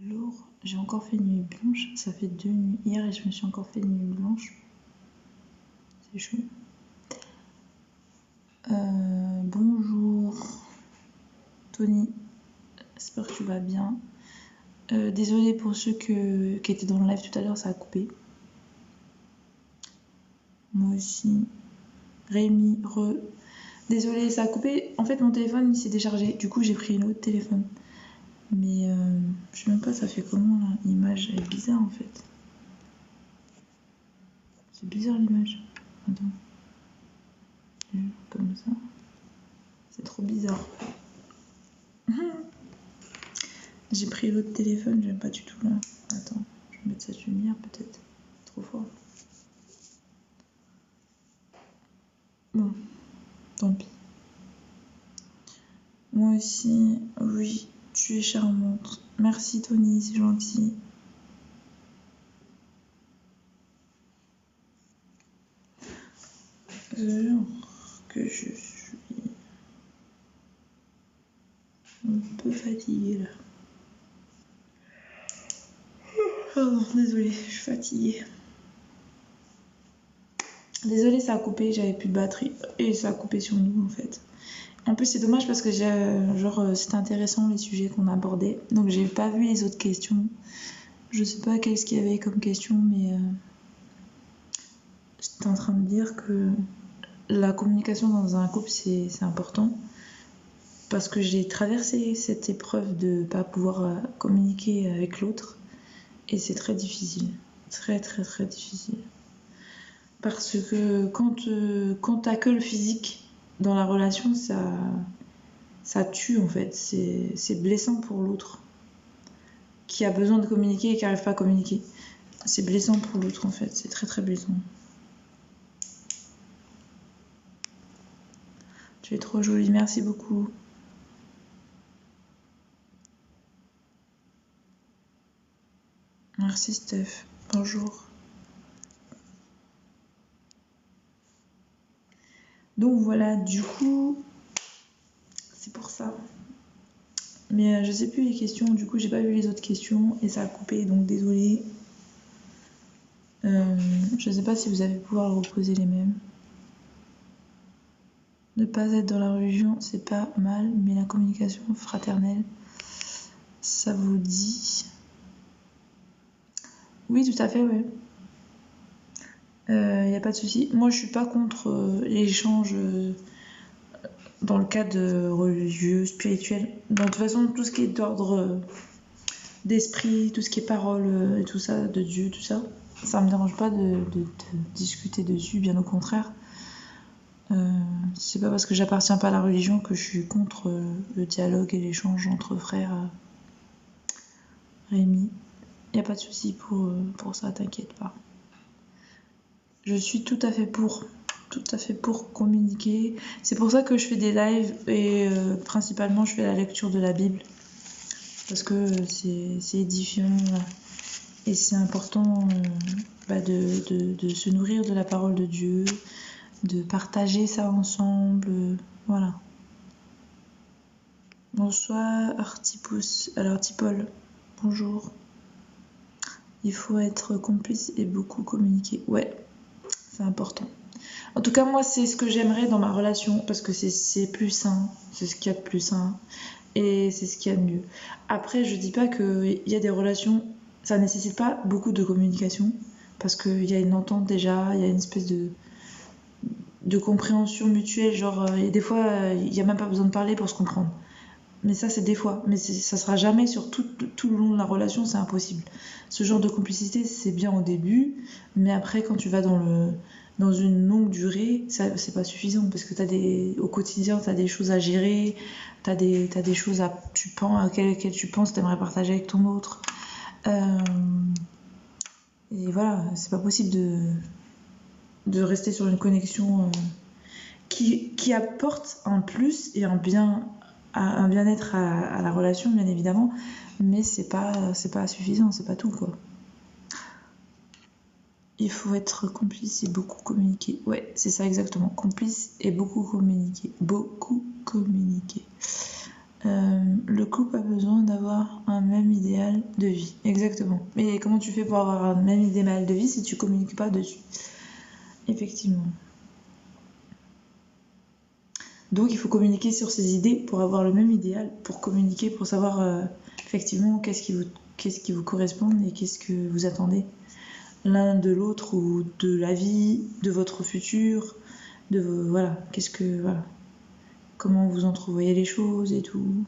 Alors, j'ai encore fait nuit blanche. Ça fait 2 nuits hier et je me suis encore fait nuit blanche. C'est chaud. Bonjour Tony, j'espère que tu vas bien. Désolée pour ceux qui étaient dans le live tout à l'heure, ça a coupé. Moi aussi. Rémi, Désolée, ça a coupé. En fait, mon téléphone il s'est déchargé. Du coup, j'ai pris l'autre téléphone. Mais je sais même pas, ça fait comment là. L'image elle est bizarre en fait. C'est bizarre l'image. Attends. Comme ça. C'est trop bizarre. J'ai pris l'autre téléphone, j'aime pas du tout là. Attends, je vais mettre cette lumière peut-être. Trop fort. Bon, tant pis. Moi aussi, oui, tu es charmante. Merci Tony, c'est gentil. Genre que je suis un peu fatiguée là. Oh, désolée, je suis fatiguée. Désolée, ça a coupé, j'avais plus de batterie. Et ça a coupé sur nous en fait. En plus, c'est dommage parce que c'était intéressant les sujets qu'on abordait. Donc, j'ai pas vu les autres questions. Je sais pas qu'est-ce qu'il y avait comme question, mais j'étais en train de dire que la communication dans un couple, c'est important. Parce que j'ai traversé cette épreuve de pas pouvoir communiquer avec l'autre. Et c'est très difficile. Très, très, très difficile. Parce que quand t'as que le physique dans la relation, ça tue en fait. C'est blessant pour l'autre qui a besoin de communiquer et qui n'arrive pas à communiquer. C'est blessant pour l'autre en fait. C'est très, très blessant. Tu es trop jolie, merci beaucoup. Merci Steph, bonjour. Donc voilà, du coup, c'est pour ça. Mais je sais plus les questions, du coup j'ai pas vu les autres questions et ça a coupé, donc désolée. Je sais pas si vous allez pouvoir le reposer les mêmes. Ne pas être dans la religion, c'est pas mal, mais la communication fraternelle, ça vous dit? Oui, tout à fait, ouais. Y a pas de souci. Moi, je suis pas contre l'échange dans le cadre religieux, spirituel. De toute façon, tout ce qui est d'ordre d'esprit, tout ce qui est parole et tout ça, de Dieu, tout ça, ça me dérange pas de discuter dessus, bien au contraire. C'est pas parce que j'appartiens pas à la religion que je suis contre le dialogue et l'échange entre frères. Rémi, y a pas de souci pour ça, t'inquiète pas. Je suis tout à fait pour communiquer. C'est pour ça que je fais des lives et principalement je fais la lecture de la Bible parce que c'est édifiant et c'est important de se nourrir de la parole de Dieu, de partager ça ensemble, voilà. Bonsoir Artipus, alors Tipol, bonjour. Il faut être complice et beaucoup communiquer, ouais, c'est important. En tout cas, moi, c'est ce que j'aimerais dans ma relation parce que c'est plus sain, c'est ce qu'il y a de plus sain et c'est ce qu'il y a de mieux. Après, je dis pas qu'il y a des relations, ça nécessite pas beaucoup de communication parce qu'il y a une entente déjà, il y a une espèce de compréhension mutuelle, genre, et des fois, il n'y a même pas besoin de parler pour se comprendre. Mais ça, c'est des fois. Mais ça sera jamais sur tout le long de la relation, c'est impossible. Ce genre de complicité, c'est bien au début, mais après, quand tu vas dans une longue durée, ça, c'est pas suffisant parce que au quotidien, tu as des choses à gérer, tu as des choses auxquelles tu penses, tu aimerais partager avec ton autre. Et voilà, c'est pas possible de rester sur une connexion qui apporte un plus et un bien-être à la relation, bien évidemment, mais c'est pas suffisant, c'est pas tout, quoi. Il faut être complice et beaucoup communiquer. Ouais, c'est ça exactement. Complice et beaucoup communiquer. Beaucoup communiquer. Le couple a besoin d'avoir un même idéal de vie. Exactement. Mais comment tu fais pour avoir un même idéal de vie si tu communiques pas dessus? Effectivement. Donc il faut communiquer sur ses idées pour avoir le même idéal, pour communiquer, pour savoir effectivement qu'est-ce qui vous correspond et qu'est-ce que vous attendez l'un de l'autre ou de la vie, de votre futur, voilà, voilà, comment vous entrevoyez les choses et tout.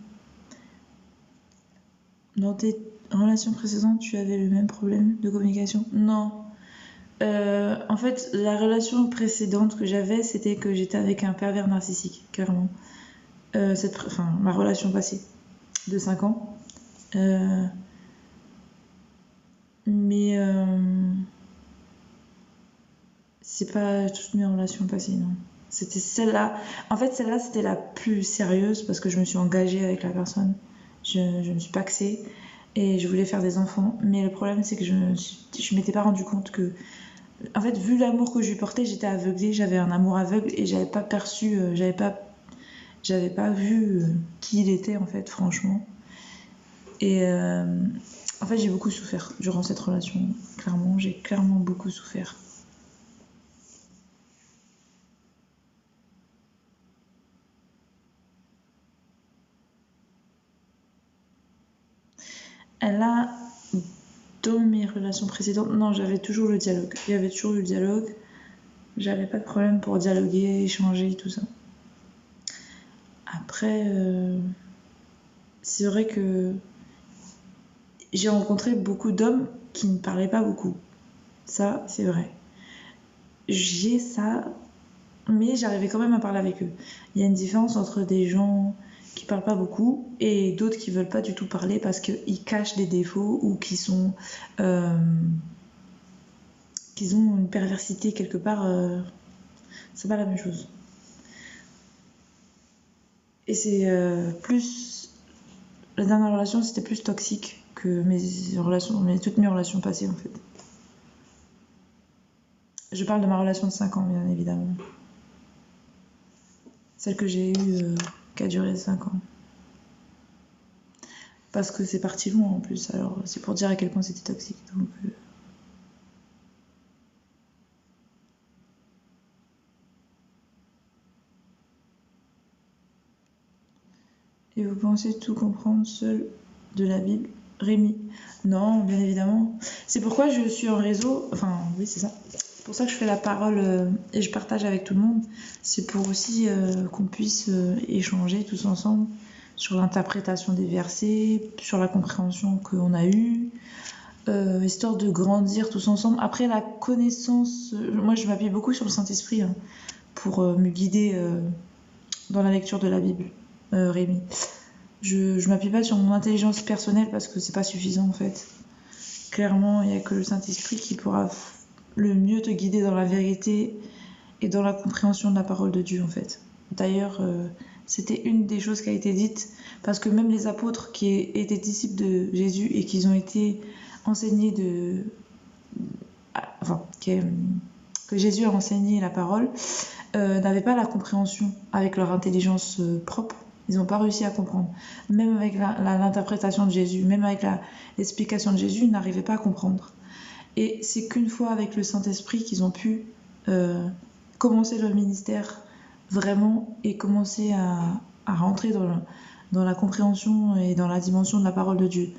Dans tes relations précédentes, tu avais le même problème de communication? Non. En fait, la relation précédente que j'avais, c'était que j'étais avec un pervers narcissique, clairement. Ma relation passée, de 5 ans. Mais c'est pas toutes mes relations passées, non. C'était celle-là. En fait, celle-là, c'était la plus sérieuse parce que je me suis engagée avec la personne. Je me suis paxée et je voulais faire des enfants. Mais le problème, c'est que je m'étais pas rendu compte que... En fait, vu l'amour que je lui portais, j'étais aveuglée. J'avais un amour aveugle et j'avais pas perçu... j'avais pas vu qui il était, en fait, franchement. Et en fait, j'ai beaucoup souffert durant cette relation. Clairement, j'ai clairement beaucoup souffert. Là, dans mes relations précédentes, non, j'avais toujours le dialogue. Il y avait toujours le dialogue. J'avais pas de problème pour dialoguer, échanger, tout ça. Après, c'est vrai que j'ai rencontré beaucoup d'hommes qui ne parlaient pas beaucoup. Ça, c'est vrai. J'ai ça, mais j'arrivais quand même à parler avec eux. Il y a une différence entre des gens qui parlent pas beaucoup et d'autres qui veulent pas du tout parler parce qu'ils cachent des défauts ou qu'ils ont une perversité quelque part. C'est pas la même chose. Et c'est plus... La dernière relation, c'était plus toxique que toutes mes relations passées, en fait. Je parle de ma relation de 5 ans, bien évidemment. Celle que j'ai eue, qui a duré 5 ans. Parce que c'est parti loin, en plus. Alors, c'est pour dire à quel point c'était toxique. Donc... Et vous pensez tout comprendre seul de la Bible? Rémi? Non, bien évidemment. C'est pourquoi je suis en réseau. Enfin, oui, c'est ça. C'est pour ça que je fais la parole et je partage avec tout le monde. C'est pour aussi qu'on puisse échanger tous ensemble sur l'interprétation des versets, sur la compréhension qu'on a eue, histoire de grandir tous ensemble. Après, la connaissance, moi je m'appuie beaucoup sur le Saint-Esprit pour me guider dans la lecture de la Bible, Rémi. Je m'appuie pas sur mon intelligence personnelle parce que c'est pas suffisant en fait. Clairement, il n'y a que le Saint-Esprit qui pourra le mieux te guider dans la vérité et dans la compréhension de la parole de Dieu en fait. D'ailleurs, c'était une des choses qui a été dite parce que même les apôtres qui étaient disciples de Jésus et qui ont été enseignés que Jésus a enseigné la parole, n'avaient pas la compréhension avec leur intelligence propre. Ils n'ont pas réussi à comprendre. Même avec l'interprétation de Jésus, même avec l'explication de Jésus, ils n'arrivaient pas à comprendre. Et c'est qu'une fois avec le Saint-Esprit qu'ils ont pu commencer leur ministère vraiment et commencer à rentrer dans la compréhension et dans la dimension de la parole de Dieu.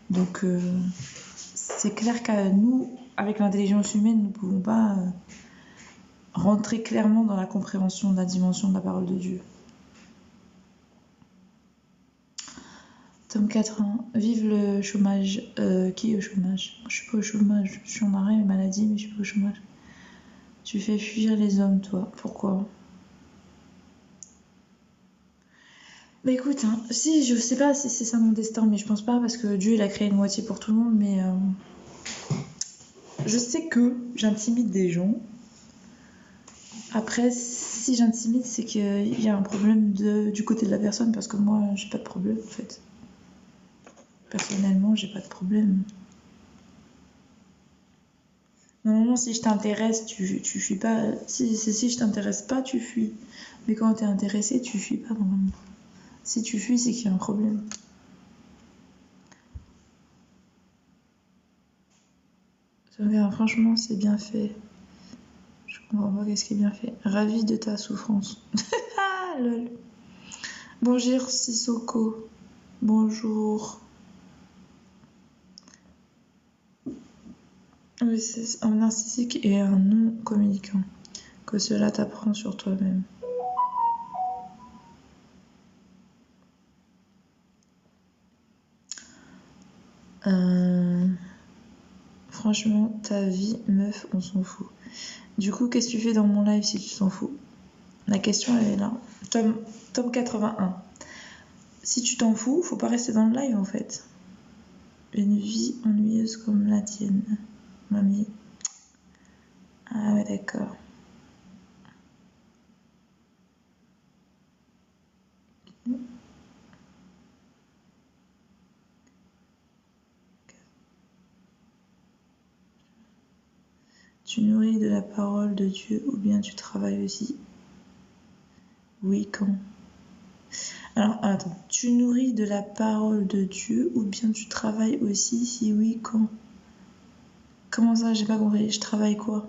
Donc c'est clair qu'à nous, avec l'intelligence humaine, nous ne pouvons pas rentrer clairement dans la compréhension de la dimension de la parole de Dieu. Tome 80. Vive le chômage. Qui est au chômage? Je suis pas au chômage. Je suis en arrêt maladie, mais je suis pas au chômage. Tu fais fuir les hommes, toi. Pourquoi? Bah écoute, si, je sais pas si c'est ça mon destin, mais je pense pas parce que Dieu il a créé une moitié pour tout le monde, mais je sais que j'intimide des gens. Après, si j'intimide, c'est qu'il y a un problème du côté de la personne parce que moi, j'ai pas de problème en fait. Personnellement, j'ai pas de problème. Normalement, si je t'intéresse, tu fuis pas. Si je t'intéresse pas, tu fuis. Mais quand t'es intéressé, tu fuis pas normalement. Si tu fuis, c'est qu'il y a un problème. Regarde, franchement, c'est bien fait. Je comprends pas qu'est-ce qui est bien fait. Ravi de ta souffrance. Ah, lol. Bonjour, Sissoko. Bonjour. Oui, c'est un narcissique et un non-communicant. Que cela t'apprend sur toi-même. Franchement, ta vie, meuf, on s'en fout. Du coup, qu'est-ce que tu fais dans mon live si tu t'en fous? La question, elle est là. Tome 81. Si tu t'en fous, faut pas rester dans le live, en fait. Une vie ennuyeuse comme la tienne, mamie. Ah ouais, d'accord. Tu nourris de la parole de Dieu ou bien tu travailles aussi? Oui, quand? Alors, attends. Tu nourris de la parole de Dieu ou bien tu travailles aussi? Si oui, quand? Comment ça? J'ai pas compris. Je travaille quoi?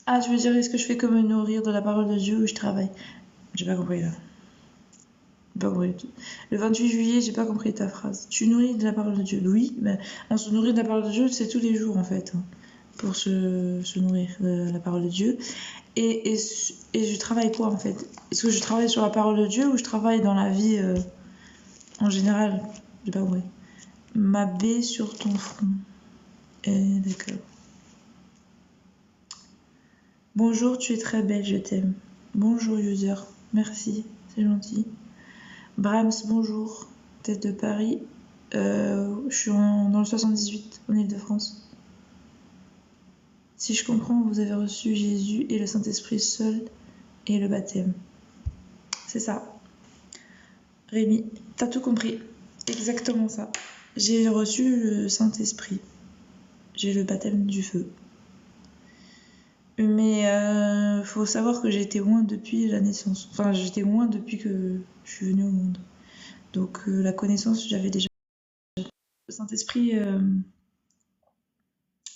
Ah, tu veux dire, est-ce que je fais que me nourrir de la parole de Dieu ou je travaille? J'ai pas compris là. J'ai pas compris. Le 28 juillet, j'ai pas compris ta phrase. Tu nourris de la parole de Dieu? Oui, mais on se nourrit de la parole de Dieu, c'est tous les jours en fait. Pour se nourrir de la parole de Dieu. Et je travaille quoi en fait? Est-ce que je travaille sur la parole de Dieu ou je travaille dans la vie en général? J'ai pas compris. Ma baie sur ton front. D'accord. Bonjour, tu es très belle, je t'aime. Bonjour user, merci, c'est gentil. Brahms, bonjour, tête de Paris. Je suis dans le 78, en Ile-de-France. Si je comprends, vous avez reçu Jésus et le Saint-Esprit seul et le baptême. C'est ça. Rémi, t'as tout compris. Exactement ça. J'ai reçu le Saint-Esprit. J'ai le baptême du feu. Mais faut savoir que j'ai été loin depuis la naissance. Enfin, j'étais loin depuis que je suis venue au monde. Donc la connaissance, j'avais déjà. Le Saint-Esprit,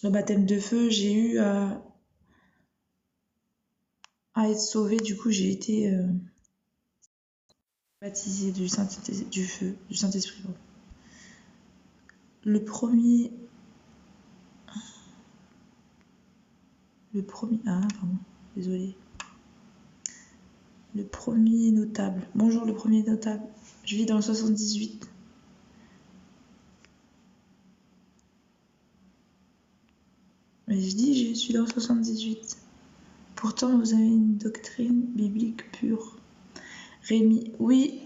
le baptême de feu, j'ai eu à être sauvée. Du coup, j'ai été baptisée du Saint-Esprit. Le premier... Ah, pardon, désolée. Le premier notable. Bonjour, le premier notable. Je vis dans le 78. Mais je dis, je suis dans le 78. Pourtant, vous avez une doctrine biblique pure. Rémi, oui.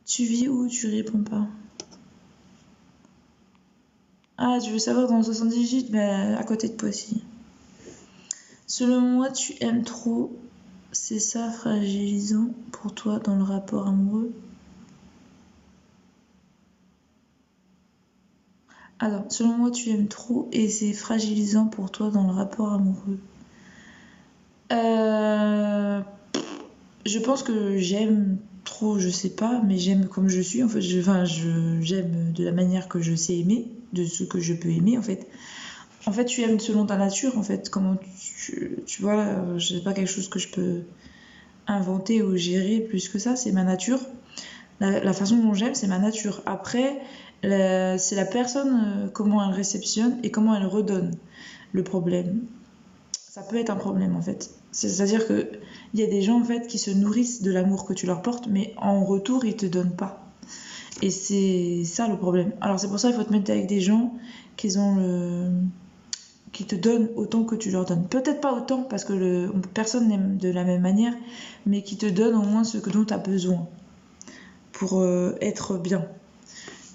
Tu vis où? Tu réponds pas. Ah, tu veux savoir dans le 78? Ben, à côté de Poissy. Selon moi, tu aimes trop. C'est ça fragilisant pour toi dans le rapport amoureux? Alors, selon moi, tu aimes trop et c'est fragilisant pour toi dans le rapport amoureux. Je pense que j'aime trop, je sais pas, mais j'aime comme je suis. En fait, j'aime de la manière que je sais aimer, de ce que je peux aimer, en fait. En fait, tu aimes selon ta nature, en fait. Comment tu vois, c'est pas quelque chose que je peux inventer ou gérer plus que ça, c'est ma nature. La façon dont j'aime, c'est ma nature. Après, c'est la personne, comment elle réceptionne et comment elle redonne le problème. Ça peut être un problème en fait. C'est-à-dire que il y a des gens en fait qui se nourrissent de l'amour que tu leur portes, mais en retour ils te donnent pas. Et c'est ça le problème. Alors c'est pour ça qu'il faut te mettre avec des gens qui te donnent autant que tu leur donnes. Peut-être pas autant parce que personne n'aime de la même manière, mais qui te donnent au moins ce dont tu as besoin pour être bien.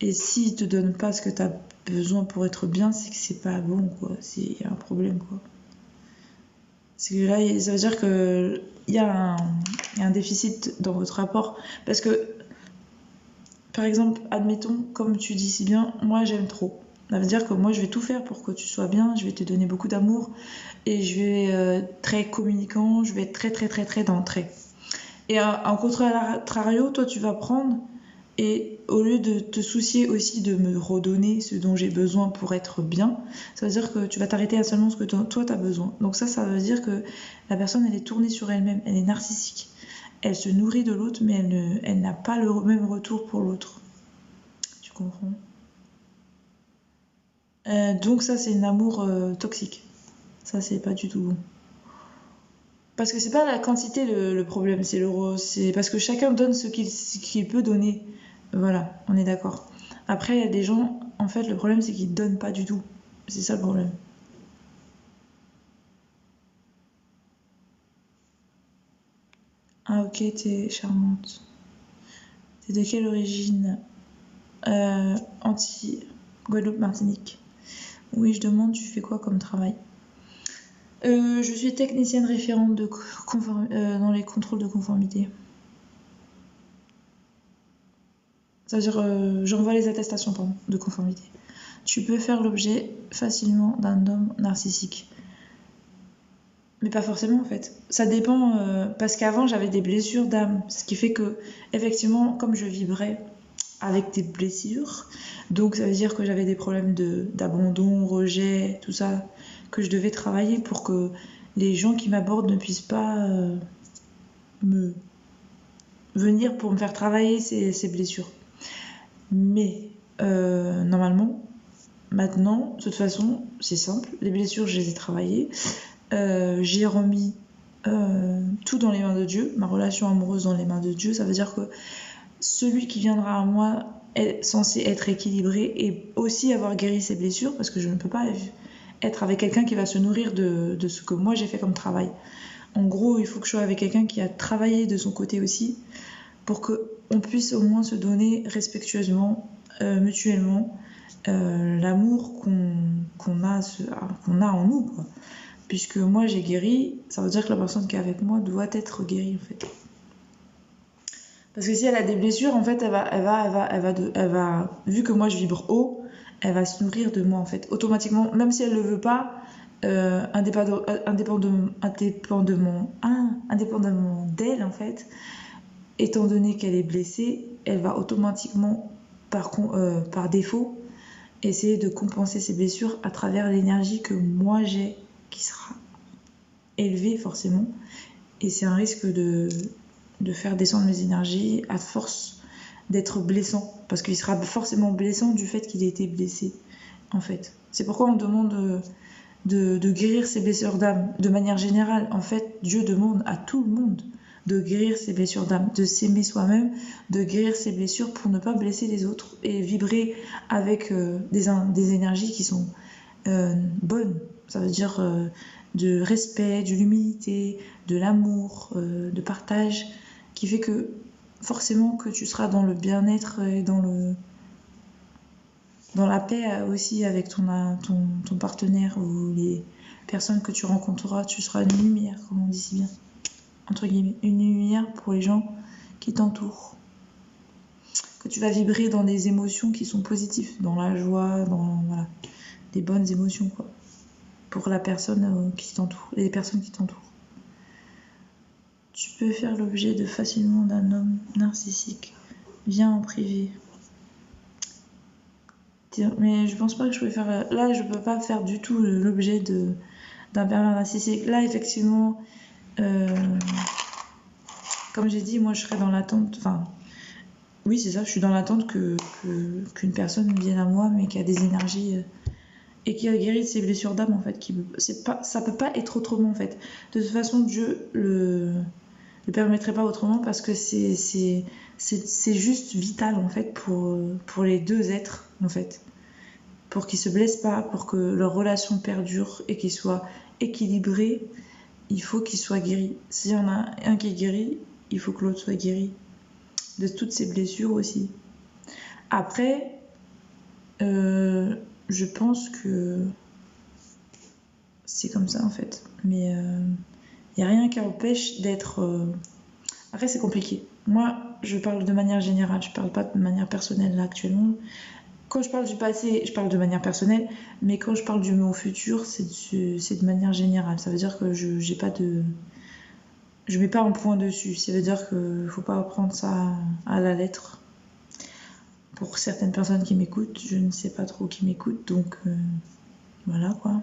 Et s'ils te donnent pas ce que tu as besoin pour être bien, c'est que c'est pas bon quoi. Il y a un problème quoi. C'est que là, ça veut dire qu'il y a un déficit dans votre rapport. Parce que, par exemple, admettons, comme tu dis si bien, moi j'aime trop. Ça veut dire que moi, je vais tout faire pour que tu sois bien, je vais te donner beaucoup d'amour et je vais être très communicant, je vais être très, très, très, très dans le trait. Et en contrario, toi, tu vas prendre et au lieu de te soucier aussi de me redonner ce dont j'ai besoin pour être bien, ça veut dire que tu vas t'arrêter à seulement ce que toi, tu as besoin. Donc ça veut dire que la personne, elle est tournée sur elle-même, elle est narcissique. Elle se nourrit de l'autre, mais elle n'a pas le même retour pour l'autre. Tu comprends ? Donc ça, c'est un amour toxique. Ça, c'est pas du tout bon. Parce que c'est pas la quantité le problème, c'est parce que chacun donne ce qu'il peut donner. Voilà, on est d'accord. Après, il y a des gens, en fait, le problème, c'est qu'ils donnent pas du tout. C'est ça le problème. Ah ok, t'es charmante. T'es de quelle origine? Guadeloupe, Martinique. Oui, je demande, tu fais quoi comme travail? Je suis technicienne référente dans les contrôles de conformité. Ça veut dire, j'envoie les attestations de conformité. Tu peux faire l'objet facilement d'un homme narcissique. Mais pas forcément en fait. Ça dépend, parce qu'avant j'avais des blessures d'âme. Ce qui fait que, effectivement, comme je vibrais avec des blessures, donc ça veut dire que j'avais des problèmes d'abandon, rejet, tout ça, que je devais travailler pour que les gens qui m'abordent ne puissent pas me venir pour me faire travailler ces blessures. Mais normalement, maintenant, de toute façon, c'est simple. Les blessures, je les ai travaillées. J'ai remis tout dans les mains de Dieu, ma relation amoureuse dans les mains de Dieu. Ça veut dire que celui qui viendra à moi est censé être équilibré et aussi avoir guéri ses blessures, parce que je ne peux pas être avec quelqu'un qui va se nourrir de ce que moi j'ai fait comme travail. En gros, il faut que je sois avec quelqu'un qui a travaillé de son côté aussi, pour qu'on puisse au moins se donner respectueusement, mutuellement, l'amour qu'on a en nous, quoi. Puisque moi j'ai guéri, ça veut dire que la personne qui est avec moi doit être guérie en fait. Parce que si elle a des blessures, en fait, elle va, vu que moi je vibre haut, elle va se nourrir de moi en fait, automatiquement, même si elle le veut pas, indépendamment d'elle en fait, étant donné qu'elle est blessée, elle va automatiquement, par défaut, essayer de compenser ses blessures à travers l'énergie que moi j'ai, qui sera élevée forcément. Et c'est un risque de faire descendre mes énergies à force d'être blessant. Parce qu'il sera forcément blessant du fait qu'il ait été blessé, en fait. C'est pourquoi on demande de guérir ses blessures d'âme. De manière générale, en fait, Dieu demande à tout le monde de guérir ses blessures d'âme, de s'aimer soi-même, de guérir ses blessures pour ne pas blesser les autres et vibrer avec des énergies qui sont bonnes. Ça veut dire de respect, de l'humilité, de l'amour, de partage, qui fait que forcément que tu seras dans le bien-être et dans la paix aussi avec ton partenaire ou les personnes que tu rencontreras. Tu seras une lumière, comme on dit si bien, entre guillemets, une lumière pour les gens qui t'entourent. Que tu vas vibrer dans des émotions qui sont positives, dans la joie, dans des bonnes émotions, quoi, pour la personne qui t'entoure, les personnes qui t'entourent. Tu peux faire l'objet de facilement d'un homme narcissique. Viens en privé. Mais je pense pas que je peux faire. Là, je peux pas faire du tout l'objet d'un pervers narcissique. Là, effectivement, comme j'ai dit, moi, je serais dans l'attente. Enfin, oui, c'est ça. Je suis dans l'attente qu'une personne vienne à moi, mais qui a des énergies et qui a guéri de ses blessures d'âme, en fait. Ça peut pas être autrement, en fait. De toute façon, Dieu le permettrait pas autrement parce que c'est juste vital, en fait, pour les deux êtres, en fait. Pour qu'ils se blessent pas, pour que leur relation perdure et qu'ils soient équilibrés, il faut qu'ils soient guéris. S'il y en a un qui est guéri, il faut que l'autre soit guéri de toutes ses blessures aussi. Après, je pense que c'est comme ça en fait. Mais il n'y a rien qui empêche d'être... Après, c'est compliqué. Moi, je parle de manière générale, je parle pas de manière personnelle là actuellement. Quand je parle du passé, je parle de manière personnelle, mais quand je parle du mon futur, c'est de manière générale. Ça veut dire que je mets pas un point dessus. Ça veut dire que faut pas prendre ça à la lettre. Pour certaines personnes qui m'écoutent, je ne sais pas trop qui m'écoute, donc voilà quoi.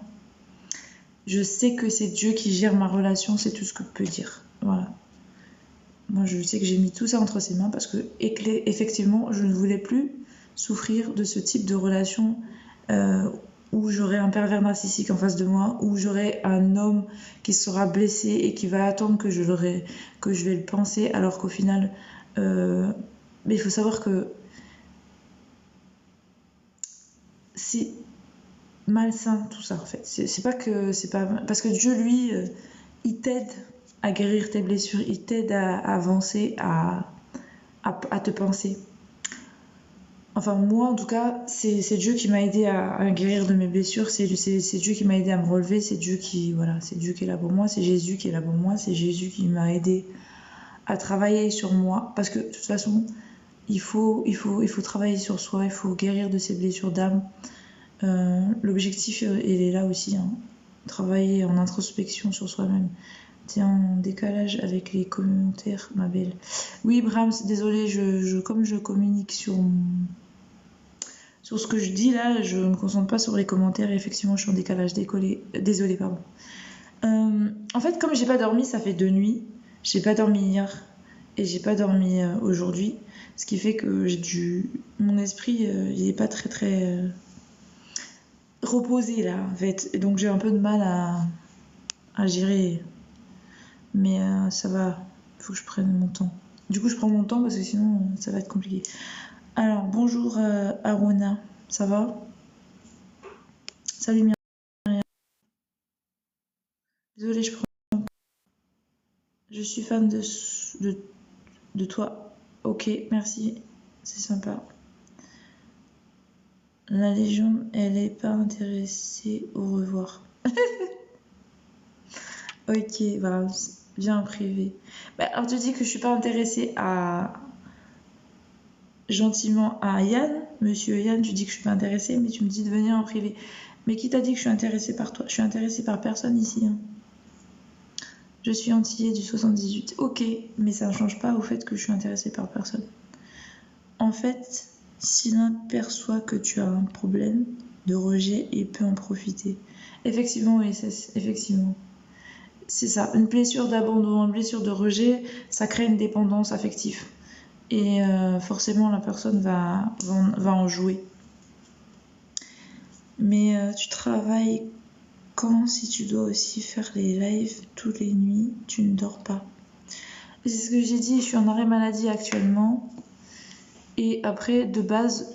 Je sais que c'est Dieu qui gère ma relation, c'est tout ce que je peux dire. Voilà. Moi, je sais que j'ai mis tout ça entre ses mains parce que, effectivement, je ne voulais plus souffrir de ce type de relation où j'aurai un pervers narcissique en face de moi, où j'aurai un homme qui sera blessé et qui va attendre que je vais le penser, alors qu'au final, mais il faut savoir que c'est malsain tout ça en fait. C'est pas parce que Dieu lui, il t'aide à guérir tes blessures, il t'aide à avancer, à te penser. Enfin moi en tout cas, c'est Dieu qui m'a aidé à guérir de mes blessures, c'est Dieu qui m'a aidé à me relever, c'est Dieu qui est là pour moi, c'est Jésus qui est là pour moi, c'est Jésus qui m'a aidé à travailler sur moi parce que de toute façon, il faut travailler sur soi, il faut guérir de ses blessures d'âme. L'objectif il est là aussi, hein. Travailler en introspection sur soi-même. T'es en décalage avec les commentaires, ma belle. Oui, Brahms, désolé, comme je communique sur ce que je dis là, je me concentre pas sur les commentaires et effectivement je suis en décalage. Désolé, pardon. En fait, comme j'ai pas dormi, ça fait 2 nuits. J'ai pas dormi hier et j'ai pas dormi aujourd'hui, ce qui fait que mon esprit il est pas très très reposé là en fait, et donc j'ai un peu de mal à gérer, mais ça va, faut que je prenne mon temps. Du coup je prends mon temps parce que sinon ça va être compliqué. Alors bonjour Arona, ça va? Salut Myriam. Désolée, je suis fan de toi. Ok, merci, c'est sympa. La Légion, elle est pas intéressée, au revoir. Ok, bah, bien en privé. Bah, alors tu dis que je suis pas intéressée gentiment à Yann, monsieur Yann, tu dis que je suis pas intéressée, mais tu me dis de venir en privé. Mais qui t'a dit que je suis intéressée par toi? Je suis intéressée par personne ici, hein. Je suis antillais du 78. Ok, mais ça ne change pas au fait que je suis intéressée par personne. En fait, si l'un perçoit que tu as un problème de rejet, il peut en profiter. Effectivement, oui, effectivement. C'est ça, une blessure d'abandon, une blessure de rejet, ça crée une dépendance affective. Et forcément, la personne va en jouer. Mais tu travailles quand, si tu dois aussi faire les lives toutes les nuits, tu ne dors pas? C'est ce que j'ai dit, je suis en arrêt maladie actuellement. Et après, de base,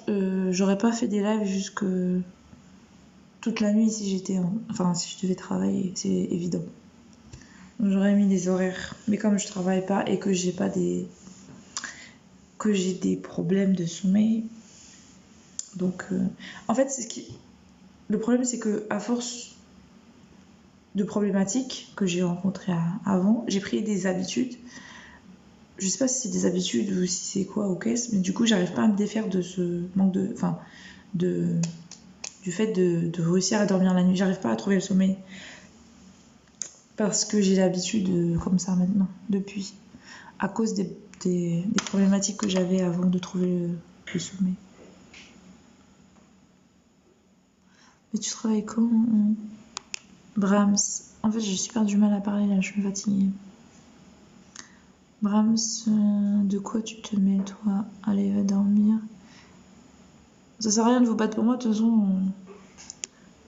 j'aurais pas fait des lives jusque toute la nuit si si je devais travailler, c'est évident. Donc, j'aurais mis des horaires. Mais comme je travaille pas et que j'ai des problèmes de sommeil, donc en fait le problème c'est que à force de problématiques que j'ai rencontrées avant, j'ai pris des habitudes. Je sais pas si c'est des habitudes ou si c'est quoi, ok, mais du coup j'arrive pas à me défaire de ce manque du fait de réussir à dormir la nuit. J'arrive pas à trouver le sommeil parce que j'ai l'habitude comme ça maintenant, depuis, à cause des problématiques que j'avais avant de trouver le sommeil. Mais tu travailles quand, Brahms? En fait, j'ai super du mal à parler là, je suis fatiguée. Brahms, de quoi tu te mets toi? Allez, va dormir. Ça sert à rien de vous battre pour moi, de toute façon.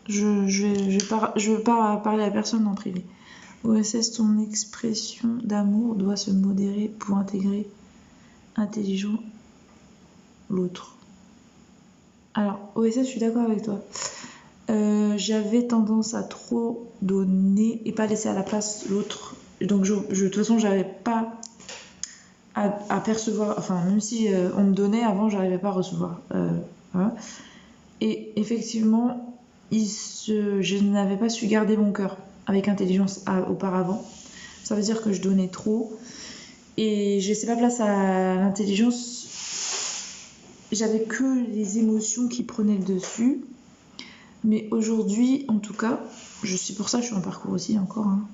Je veux pas parler à personne en privé. OSS, ton expression d'amour doit se modérer pour intégrer intelligent l'autre. Alors, OSS, je suis d'accord avec toi. J'avais tendance à trop donner et pas laisser à la place l'autre. Donc, de toute façon, j'avais pas à percevoir. Enfin, même si on me donnait avant, j'arrivais pas à recevoir. Voilà. Et effectivement, je n'avais pas su garder mon cœur avec intelligence auparavant. Ça veut dire que je donnais trop et je laissais pas place à l'intelligence j'avais que les émotions qui prenaient le dessus. Mais aujourd'hui, en tout cas, c'est pour ça que je suis en parcours aussi encore. Hein.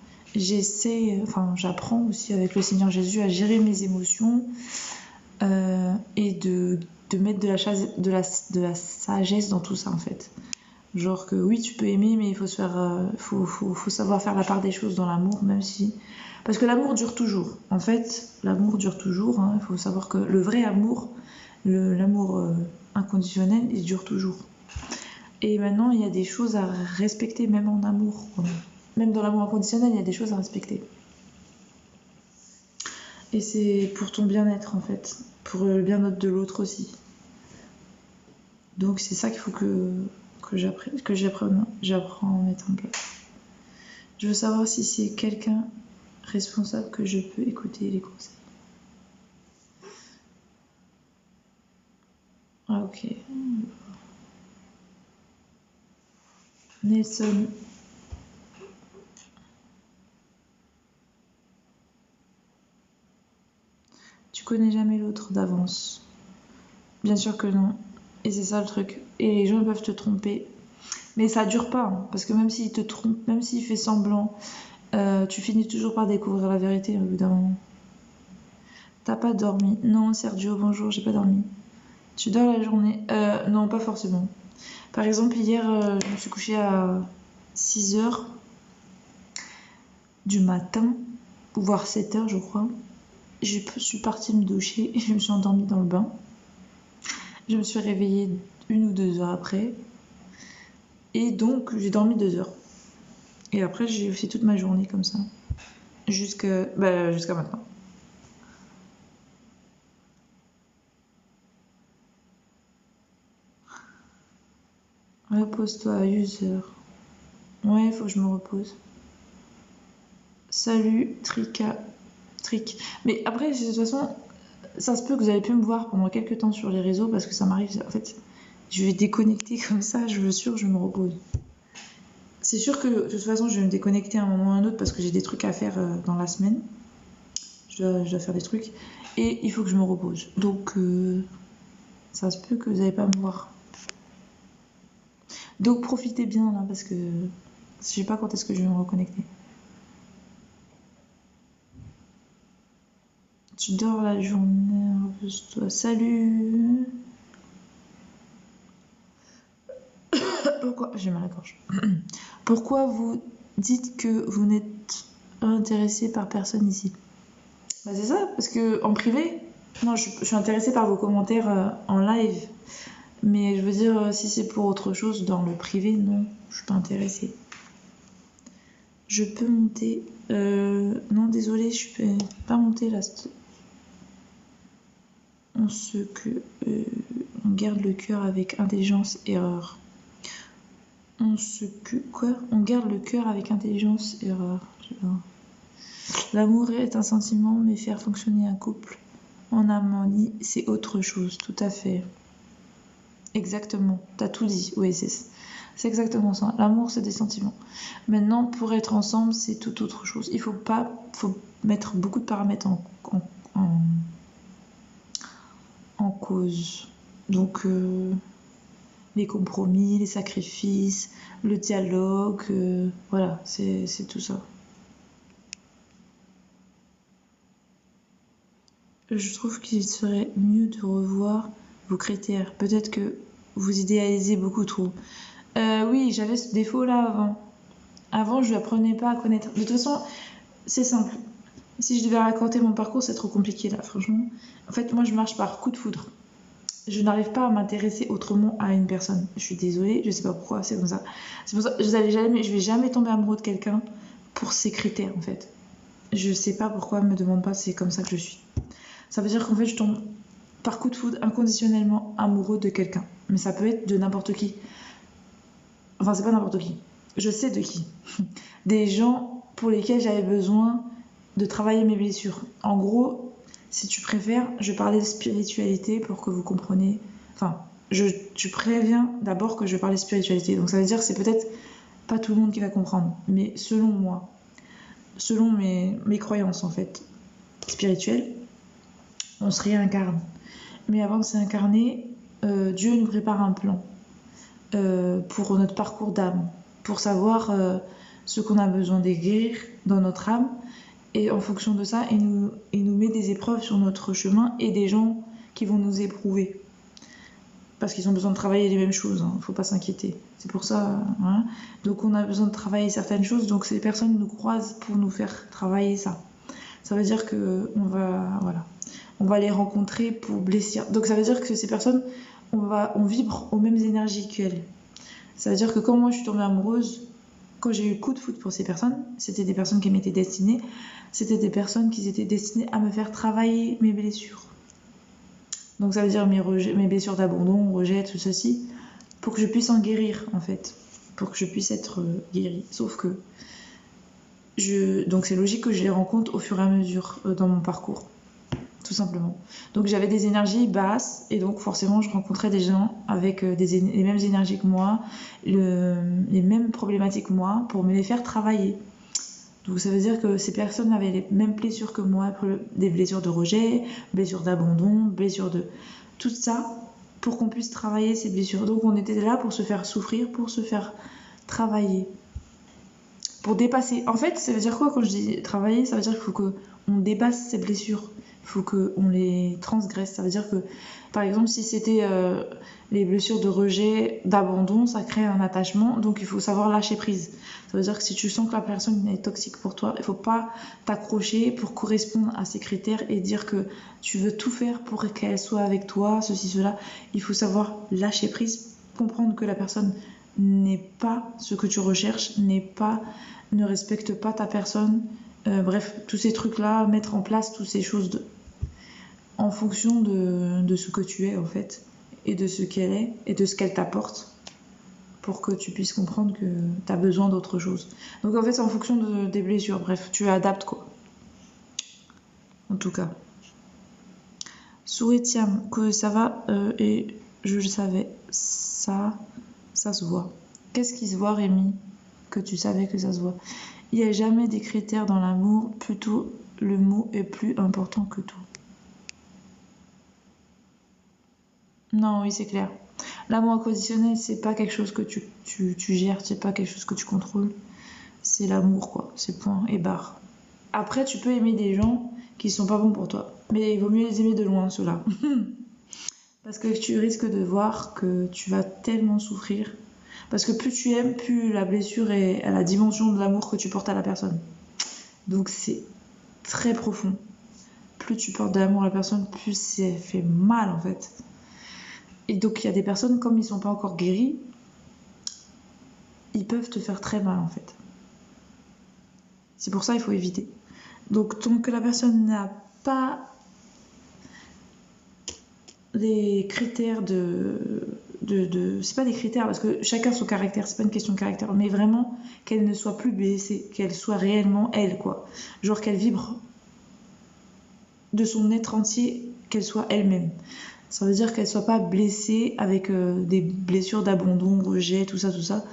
J'apprends aussi avec le Seigneur Jésus à gérer mes émotions et de mettre de la sagesse dans tout ça en fait. Genre que oui, tu peux aimer, mais il faut faut savoir faire la part des choses dans l'amour, même si. Parce que l'amour dure toujours. En fait, l'amour dure toujours. Hein. Il faut savoir que le vrai amour, l'amour inconditionnel, il dure toujours. Et maintenant, il y a des choses à respecter, même en amour. Quoi. Même dans l'amour inconditionnel, il y a des choses à respecter. Et c'est pour ton bien-être, en fait. Pour le bien-être de l'autre aussi. Donc, c'est ça qu'il faut que j'apprends à mettre en place. Je veux savoir si c'est quelqu'un responsable que je peux écouter les conseils. Ah, ok. Nelson. Tu connais jamais l'autre d'avance. Bien sûr que non. Et c'est ça le truc. Et les gens peuvent te tromper. Mais ça dure pas. Hein, parce que même s'il te trompe, même s'il fait semblant, tu finis toujours par découvrir la vérité au bout d'un moment. T'as pas dormi? Non, Sergio, bonjour, j'ai pas dormi. Tu dors la journée? Non, pas forcément. Par exemple, hier, je me suis couchée à 6h du matin, voire 7h, je crois. Je suis partie me doucher et je me suis endormie dans le bain. Je me suis réveillée 1 ou 2 heures après. Et donc, j'ai dormi 2 heures. Et après, j'ai fait toute ma journée comme ça. Jusqu'à maintenant. Repose-toi, user. Ouais, faut que je me repose. Salut, Trick. Mais après, de toute façon, ça se peut que vous avez pu me voir pendant quelques temps sur les réseaux parce que ça m'arrive. En fait, je vais déconnecter comme ça, je veux sûr, je me repose. C'est sûr que de toute façon, je vais me déconnecter à un moment ou à un autre parce que j'ai des trucs à faire dans la semaine. Je dois faire des trucs. Et il faut que je me repose. Donc, ça se peut que vous n'allez pas me voir. Donc, profitez bien là parce que je sais pas quand est-ce que je vais me reconnecter. Tu dors la journée, repose-toi. Salut. Pourquoi j'ai mal à la gorge. Pourquoi vous dites que vous n'êtes intéressé par personne ici? Bah c'est ça, parce que en privé, non, je suis intéressée par vos commentaires en live. Mais je veux dire, si c'est pour autre chose dans le privé, non, je suis pas intéressée. Je peux monter. Non, désolée, je peux pas monter là. On garde le cœur avec intelligence, erreur. On garde le cœur avec intelligence, erreur. L'amour est un sentiment, mais faire fonctionner un couple en harmonie, c'est autre chose, tout à fait. Exactement, t'as tout dit, oui, c'est exactement ça. L'amour, c'est des sentiments. Maintenant, pour être ensemble, c'est tout autre chose. Il faut mettre beaucoup de paramètres en cause. Donc, les compromis, les sacrifices, le dialogue, voilà, c'est tout ça. Je trouve qu'il serait mieux de revoir vos critères. Peut-être que vous idéalisez beaucoup trop. Oui, j'avais ce défaut-là avant. Avant, je n'apprenais pas à connaître. De toute façon, c'est simple. Si je devais raconter mon parcours, c'est trop compliqué là, franchement. En fait, moi, je marche par coup de foudre. Je n'arrive pas à m'intéresser autrement à une personne. Je suis désolée, je sais pas pourquoi, c'est comme ça. C'est pour ça que je vais jamais tomber amoureux de quelqu'un pour ses critères, en fait. Je sais pas pourquoi, me demande pas, c'est comme ça que je suis. Ça veut dire qu'en fait, je tombe par coup de foudre inconditionnellement amoureux de quelqu'un. Mais ça peut être de n'importe qui. Enfin, c'est pas n'importe qui. Je sais de qui. Des gens pour lesquels j'avais besoin de travailler mes blessures. En gros, si tu préfères, je parlais de spiritualité pour que vous compreniez. Enfin, je préviens d'abord que je parlais de spiritualité. Donc ça veut dire que c'est peut-être pas tout le monde qui va comprendre. Mais selon moi, selon mes croyances en fait spirituelles, on se réincarne. Mais avant de s'incarner, Dieu nous prépare un plan pour notre parcours d'âme, pour savoir ce qu'on a besoin de guérir dans notre âme. Et en fonction de ça, il nous met des épreuves sur notre chemin et des gens qui vont nous éprouver. Parce qu'ils ont besoin de travailler les mêmes choses, hein, faut pas s'inquiéter. C'est pour ça. Hein. Donc on a besoin de travailler certaines choses, donc ces personnes nous croisent pour nous faire travailler ça. Ça veut dire que on va les rencontrer pour blesser. Donc ça veut dire que ces personnes, on vibre aux mêmes énergies qu'elles. Ça veut dire que quand moi je suis tombée amoureuse, quand j'ai eu le coup de foudre pour ces personnes, c'était des personnes qui m'étaient destinées, c'était des personnes qui étaient destinées à me faire travailler mes blessures. Donc ça veut dire mes blessures d'abandon, rejet, tout ceci, pour que je puisse en guérir en fait, pour que je puisse être guérie. Sauf que donc c'est logique que je les rencontre au fur et à mesure dans mon parcours, tout simplement. Donc j'avais des énergies basses et donc forcément je rencontrais des gens avec les mêmes énergies que moi, les mêmes problématiques que moi, pour me les faire travailler. Donc ça veut dire que ces personnes avaient les mêmes blessures que moi, des blessures de rejet, blessures d'abandon, blessures de... Tout ça pour qu'on puisse travailler ces blessures. Donc on était là pour se faire souffrir, pour se faire travailler. Pour dépasser. En fait, ça veut dire quoi quand je dis travailler? Ça veut dire qu'il faut qu'on dépasse ces blessures. Il faut qu'on les transgresse. Ça veut dire que, par exemple, si c'était les blessures de rejet, d'abandon, ça crée un attachement. Donc il faut savoir lâcher prise. Ça veut dire que si tu sens que la personne est toxique pour toi, il ne faut pas t'accrocher pour correspondre à ses critères et dire que tu veux tout faire pour qu'elle soit avec toi, ceci, cela. Il faut savoir lâcher prise, comprendre que la personne n'est pas ce que tu recherches, ne respecte pas ta personne. Bref, tous ces trucs-là, mettre en place toutes ces choses en fonction de ce que tu es en fait, et de ce qu'elle est, et de ce qu'elle t'apporte, pour que tu puisses comprendre que tu as besoin d'autre chose. Donc en fait, c'est en fonction des blessures. Bref, tu adaptes quoi. En tout cas. Souretiam, que ça va, et je le savais, ça se voit. Qu'est-ce qui se voit, Rémi, que tu savais que ça se voit? Il n'y a jamais des critères dans l'amour, plutôt le mot est plus important que tout. Non, oui, c'est clair. L'amour inconditionnel, c'est pas quelque chose que tu gères, c'est pas quelque chose que tu contrôles. C'est l'amour, quoi. C'est point et barre. Après, tu peux aimer des gens qui sont pas bons pour toi. Mais il vaut mieux les aimer de loin, ceux-là. Parce que tu risques de voir que tu vas tellement souffrir. Parce que plus tu aimes, plus la blessure est à la dimension de l'amour que tu portes à la personne. Donc c'est très profond. Plus tu portes de l'amour à la personne, plus ça fait mal en fait. Et donc il y a des personnes, comme ils sont pas encore guéris, ils peuvent te faire très mal en fait. C'est pour ça qu'il faut éviter. Donc tant que la personne n'a pas les critères c'est pas des critères parce que chacun son caractère, c'est pas une question de caractère, mais vraiment qu'elle ne soit plus blessée, qu'elle soit réellement elle quoi. Genre qu'elle vibre de son être entier, qu'elle soit elle-même. Ça veut dire qu'elle soit pas blessée avec des blessures d'abandon, rejet, tout ça.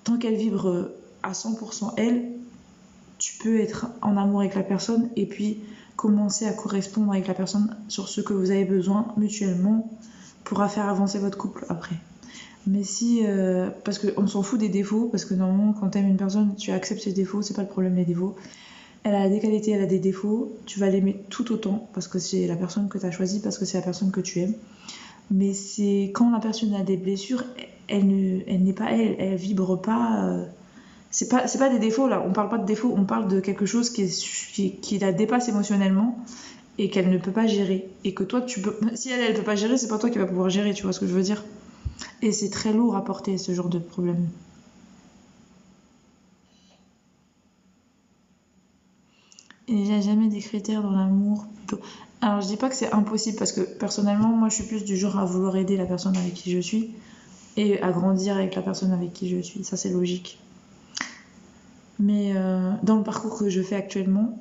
Tant qu'elle vibre à 100% elle, tu peux être en amour avec la personne et puis commencer à correspondre avec la personne sur ce que vous avez besoin mutuellement pourra faire avancer votre couple après. Mais si... parce qu'on s'en fout des défauts, parce que normalement quand t'aimes une personne, tu acceptes ses défauts, c'est pas le problème les défauts. Elle a des qualités, elle a des défauts, tu vas l'aimer tout autant parce que c'est la personne que tu as choisie, parce que c'est la personne que tu aimes. Mais c'est quand la personne a des blessures, elle n'est pas elle vibre pas. C'est pas des défauts là, on parle pas de défauts, on parle de quelque chose qui la dépasse émotionnellement et qu'elle ne peut pas gérer. Et que toi, si elle peut pas gérer, c'est pas toi qui vas pouvoir gérer, tu vois ce que je veux dire. Et c'est très lourd à porter ce genre de problème. Il n'y a jamais des critères dans l'amour. Alors je dis pas que c'est impossible parce que personnellement moi je suis plus du genre à vouloir aider la personne avec qui je suis et à grandir avec la personne avec qui je suis, ça c'est logique. Mais dans le parcours que je fais actuellement,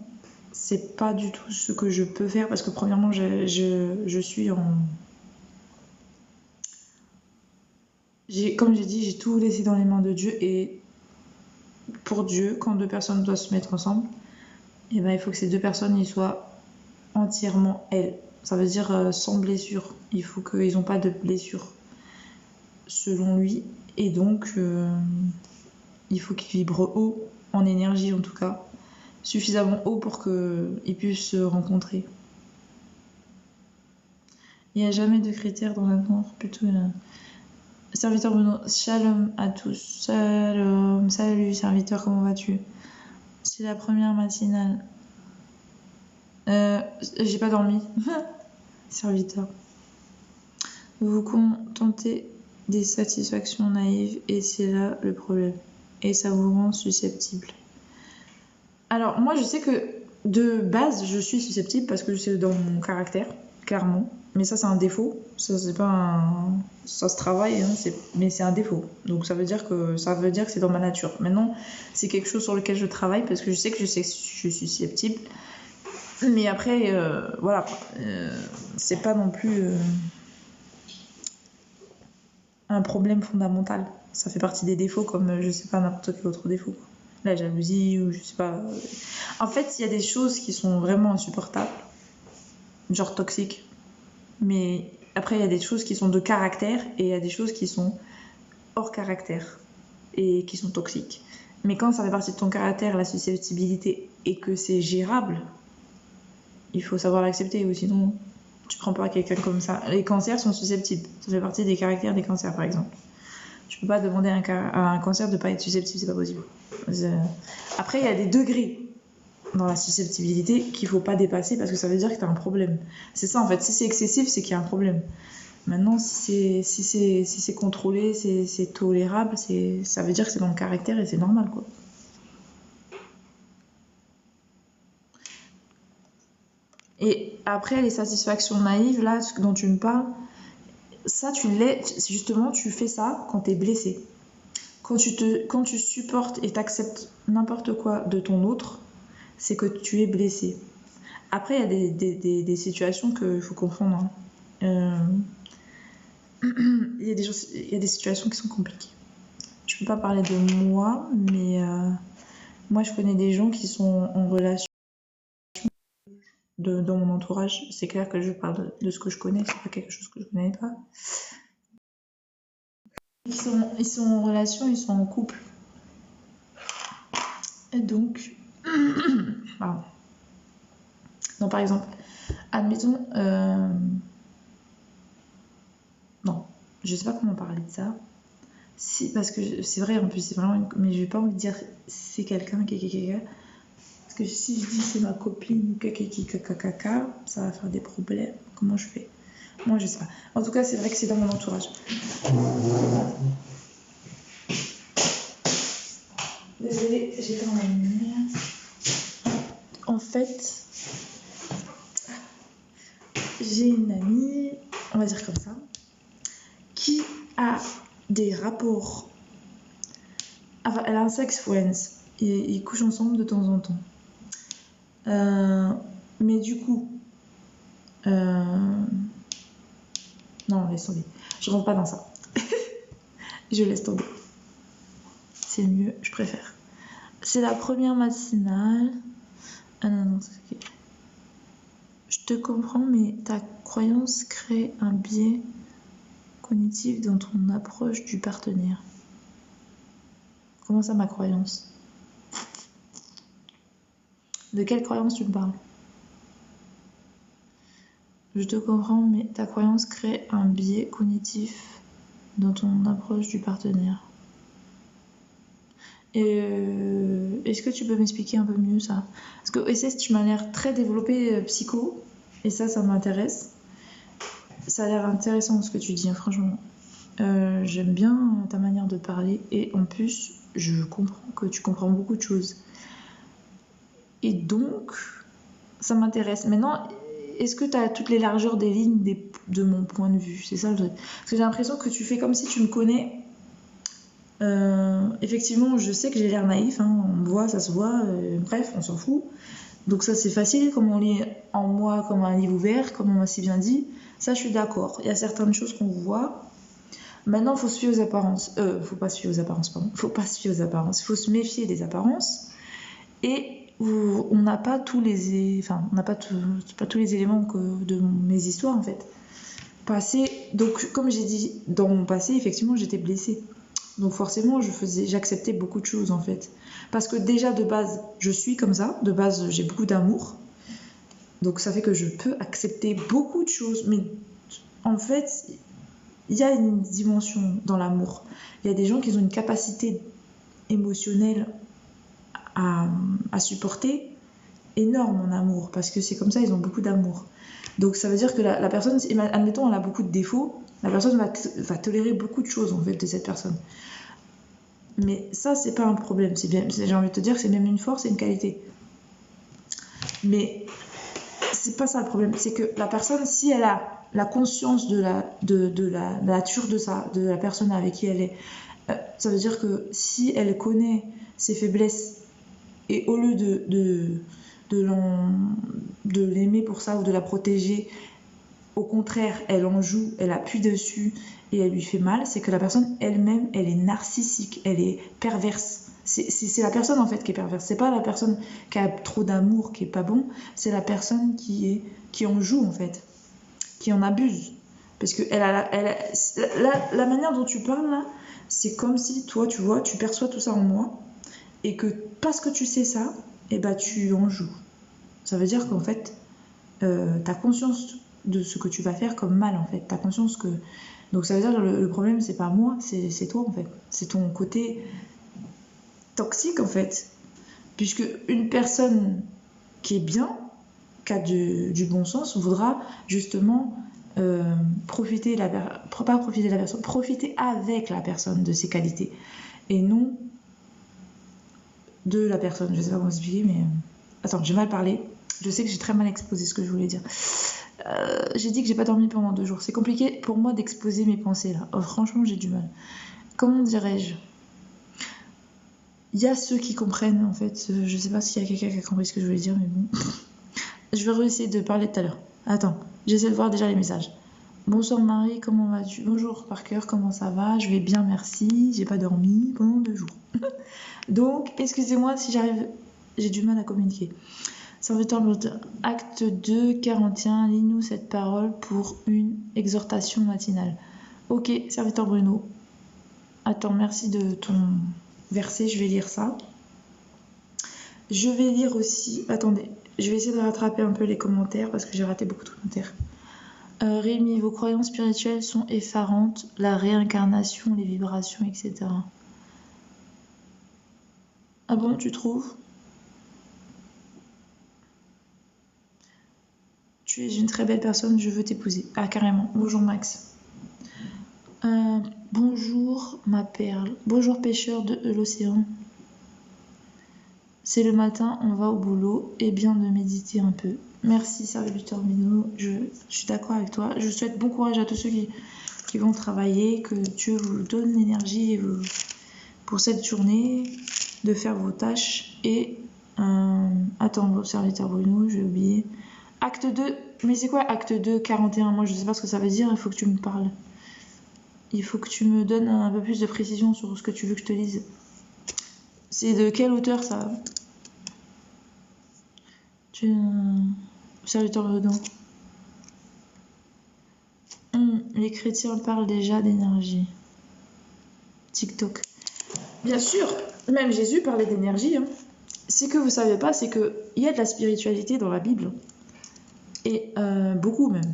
c'est pas du tout ce que je peux faire parce que premièrement je suis en... Comme j'ai dit, j'ai tout laissé dans les mains de Dieu et pour Dieu, quand deux personnes doivent se mettre ensemble, et ben, il faut que ces deux personnes y soient entièrement elles. Ça veut dire sans blessure. Il faut qu'ils n'ont pas de blessure, selon lui. Et donc, il faut qu'ils vibrent haut, en énergie en tout cas. Suffisamment haut pour qu'ils puissent se rencontrer. Il n'y a jamais de critères dans l'amour, plutôt là. Serviteur Bruno, shalom à tous. Shalom, salut serviteur, comment vas-tu? C'est la première matinale. J'ai pas dormi. Serviteur. Vous vous contentez des satisfactions naïves et c'est là le problème. Et ça vous rend susceptible. Alors moi je sais que de base je suis susceptible parce que c'est dans mon caractère, clairement. Mais ça c'est un défaut. Ça c'est pas un... ça se travaille, hein, mais c'est un défaut. Donc ça veut dire que c'est dans ma nature. Maintenant c'est quelque chose sur lequel je travaille parce que je sais que je suis susceptible. Mais après voilà, c'est pas non plus un problème fondamental. Ça fait partie des défauts comme je sais pas n'importe quel autre défaut. La jalousie ou je sais pas. En fait, il y a des choses qui sont vraiment insupportables, genre toxiques. Mais après, il y a des choses qui sont de caractère et il y a des choses qui sont hors caractère et qui sont toxiques. Mais quand ça fait partie de ton caractère, la susceptibilité, et que c'est gérable, il faut savoir l'accepter ou sinon tu prends pas quelqu'un comme ça. Les cancers sont susceptibles. Ça fait partie des caractères des cancers, par exemple. Tu peux pas demander à un cancer de pas être susceptible, c'est pas possible. Après, il y a des degrés dans la susceptibilité qu'il faut pas dépasser parce que ça veut dire que tu as un problème. C'est ça en fait, si c'est excessif, c'est qu'il y a un problème. Maintenant, si c'est contrôlé, c'est tolérable, ça veut dire que c'est dans le caractère et c'est normal quoi. Et après, les satisfactions naïves, là, dont tu me parles, ça, justement, tu fais ça quand tu es blessé. Quand tu supportes et t'acceptes n'importe quoi de ton autre, c'est que tu es blessé. Après, il y a des situations qu'il faut comprendre. Hein. Il y a des situations qui sont compliquées. Je peux pas parler de moi, mais moi, je connais des gens qui sont en relation dans mon entourage. C'est clair que je parle de ce que je connais, c'est pas quelque chose que je connais pas. Ils sont en relation, ils sont en couple. Et donc... Pardon. Non, par exemple, admettons... Non, je sais pas comment parler de ça. Parce que c'est vrai, en plus, c'est vraiment... Mais j'ai pas envie de dire c'est quelqu'un qui... Parce que si je dis c'est ma copine caca, ça va faire des problèmes. Comment je fais? Moi, je sais pas. En tout cas, c'est vrai que c'est dans mon entourage. Désolée, j'ai pas la lumière. En fait, j'ai une amie, on va dire comme ça, qui a des rapports. Enfin, elle a un sex friends. Ils couchent ensemble de temps en temps. Mais du coup, non, laisse tomber. Je rentre pas dans ça. Je laisse tomber. C'est mieux, je préfère. C'est la première matinale. Ah non, c'est ok. Je te comprends, mais ta croyance crée un biais cognitif dans ton approche du partenaire. Comment ça, ma croyance? De quelle croyance tu me parles? Je te comprends, mais ta croyance crée un biais cognitif dans ton approche du partenaire. Est-ce que tu peux m'expliquer un peu mieux ça? Parce que OSS, tu m'as l'air très développé psycho, et ça m'intéresse. Ça a l'air intéressant ce que tu dis, hein, franchement. J'aime bien ta manière de parler, et en plus, je comprends que tu comprends beaucoup de choses. Et donc, ça m'intéresse. Maintenant, est-ce que tu as toutes les largeurs des lignes de mon point de vue? C'est ça le truc. Parce que j'ai l'impression que tu fais comme si tu me connais. Effectivement, je sais que j'ai l'air naïf, hein, on me voit, ça se voit, bref, on s'en fout. Donc ça, c'est facile, comme on lit en moi comme un livre ouvert, comme on m'a si bien dit. Ça, je suis d'accord. Il y a certaines choses qu'on voit. Maintenant, il faut se fier aux apparences. Faut pas se fier aux apparences, pardon. Faut pas se fier aux apparences. Il faut se méfier des apparences. Et où on n'a pas tous les, enfin, on n'a pas, pas tous les éléments de mes histoires en fait. Donc comme j'ai dit, dans mon passé, effectivement, j'étais blessée. Donc forcément, j'acceptais beaucoup de choses en fait. Parce que déjà de base, je suis comme ça. De base, j'ai beaucoup d'amour. Donc ça fait que je peux accepter beaucoup de choses. Mais en fait, il y a une dimension dans l'amour. Il y a des gens qui ont une capacité émotionnelle à supporter énorme en amour. Parce que c'est comme ça, ils ont beaucoup d'amour. Donc ça veut dire que la personne, admettons, elle a beaucoup de défauts. La personne va tolérer beaucoup de choses en fait de cette personne. Mais ça, c'est pas un problème. J'ai envie de te dire que c'est même une force et une qualité. Mais c'est pas ça le problème. C'est que la personne, si elle a la conscience de la nature de la personne avec qui elle est, ça veut dire que si elle connaît ses faiblesses et au lieu de l'aimer pour ça ou de la protéger, au contraire, elle en joue, elle appuie dessus et elle lui fait mal, c'est que la personne elle-même, elle est narcissique, elle est perverse. C'est la personne en fait qui est perverse. C'est pas la personne qui a trop d'amour, qui est pas bon, c'est la personne qui en joue en fait, qui en abuse. Parce que la manière dont tu parles là, c'est comme si toi, tu vois, tu perçois tout ça en moi et que parce que tu sais ça, et bah tu en joues. Ça veut dire qu'en fait, t'as conscience de ce que tu vas faire comme mal en fait. T'as conscience que... Donc ça veut dire que le problème c'est pas moi, c'est toi en fait. C'est ton côté toxique en fait. Puisque une personne qui est bien, qui a du bon sens, voudra justement profiter avec la personne de ses qualités. Et non de la personne. Je sais pas comment expliquer, mais... Attends, j'ai mal parlé. Je sais que j'ai très mal exposé ce que je voulais dire. J'ai dit que j'ai pas dormi pendant 2 jours. C'est compliqué pour moi d'exposer mes pensées là. Oh, franchement, j'ai du mal. Comment dirais-je? Il y a ceux qui comprennent en fait. Je sais pas s'il y a quelqu'un qui a compris ce que je voulais dire, mais bon. Je vais réessayer de parler tout à l'heure. Attends, j'essaie de voir déjà les messages. Bonsoir Marie, comment vas-tu? Bonjour Parker, comment ça va? Je vais bien, merci. J'ai pas dormi pendant 2 jours. Donc, excusez-moi si j'arrive... J'ai du mal à communiquer. Serviteur acte 2, 41, lis-nous cette parole pour une exhortation matinale. Ok, serviteur Bruno. Attends, merci de ton verset, je vais lire ça. Je vais lire aussi... Attendez, je vais essayer de rattraper un peu les commentaires parce que j'ai raté beaucoup de commentaires. Rémi, vos croyances spirituelles sont effarantes, la réincarnation, les vibrations, etc. Ah bon, tu trouves? Tu es une très belle personne, je veux t'épouser. Ah, carrément. Bonjour Max. Bonjour ma perle. Bonjour pêcheur de l'océan. C'est le matin, on va au boulot et bien de méditer un peu. Merci serviteur Mino, je suis d'accord avec toi. Je souhaite bon courage à tous ceux qui vont travailler, que Dieu vous donne l'énergie pour cette journée de faire vos tâches. Et attends, serviteur Bruno, j'ai oublié. Acte 2, mais c'est quoi acte 2, 41? Moi je sais pas ce que ça veut dire, il faut que tu me parles. Il faut que tu me donnes un peu plus de précision sur ce que tu veux que je te lise. C'est de quel auteur ça? Serviteur Bruno. Les chrétiens parlent déjà d'énergie. TikTok. Bien sûr, même Jésus parlait d'énergie. Hein. Ce que vous savez pas, c'est qu'il y a de la spiritualité dans la Bible. Et beaucoup même.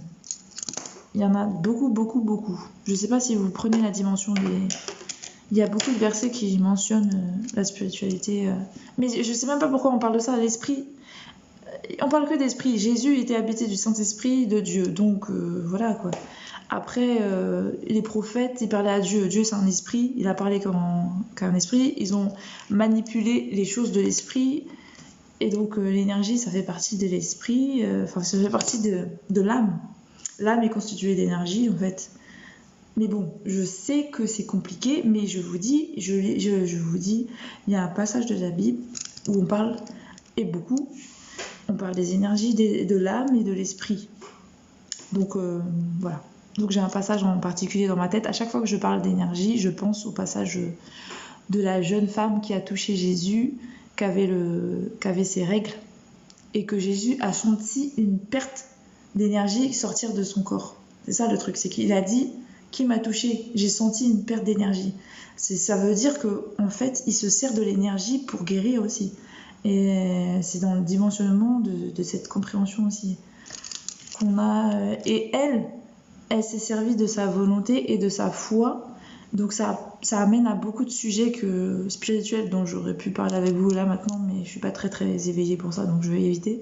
Il y en a beaucoup, beaucoup, beaucoup. Je ne sais pas si vous prenez la dimension des... Il y a beaucoup de versets qui mentionnent la spiritualité. Mais je ne sais même pas pourquoi on parle de ça. L'esprit... On parle que d'esprit. Jésus était habité du Saint-Esprit de Dieu. Donc voilà quoi. Après, les prophètes, ils parlaient à Dieu. Dieu, c'est un esprit. Il a parlé qu'un esprit. Ils ont manipulé les choses de l'esprit. Et donc l'énergie, ça fait partie de l'esprit, ça fait partie de l'âme. L'âme est constituée d'énergie, en fait. Mais bon, je sais que c'est compliqué, mais je vous dis, il y a un passage de la Bible où on parle, et beaucoup, on parle des énergies de l'âme et de l'esprit. Donc voilà. Donc j'ai un passage en particulier dans ma tête. À chaque fois que je parle d'énergie, je pense au passage de la jeune femme qui a touché Jésus qu'avait ses règles et que Jésus a senti une perte d'énergie sortir de son corps. C'est ça le truc, c'est qu'il a dit qui m'a touché, j'ai senti une perte d'énergie. Ça veut dire que en fait, il se sert de l'énergie pour guérir aussi. Et c'est dans le dimensionnement de cette compréhension aussi qu'on a. Et elle s'est servie de sa volonté et de sa foi. Donc ça amène à beaucoup de sujets spirituels dont j'aurais pu parler avec vous là maintenant, mais je suis pas très très éveillée pour ça, donc je vais éviter.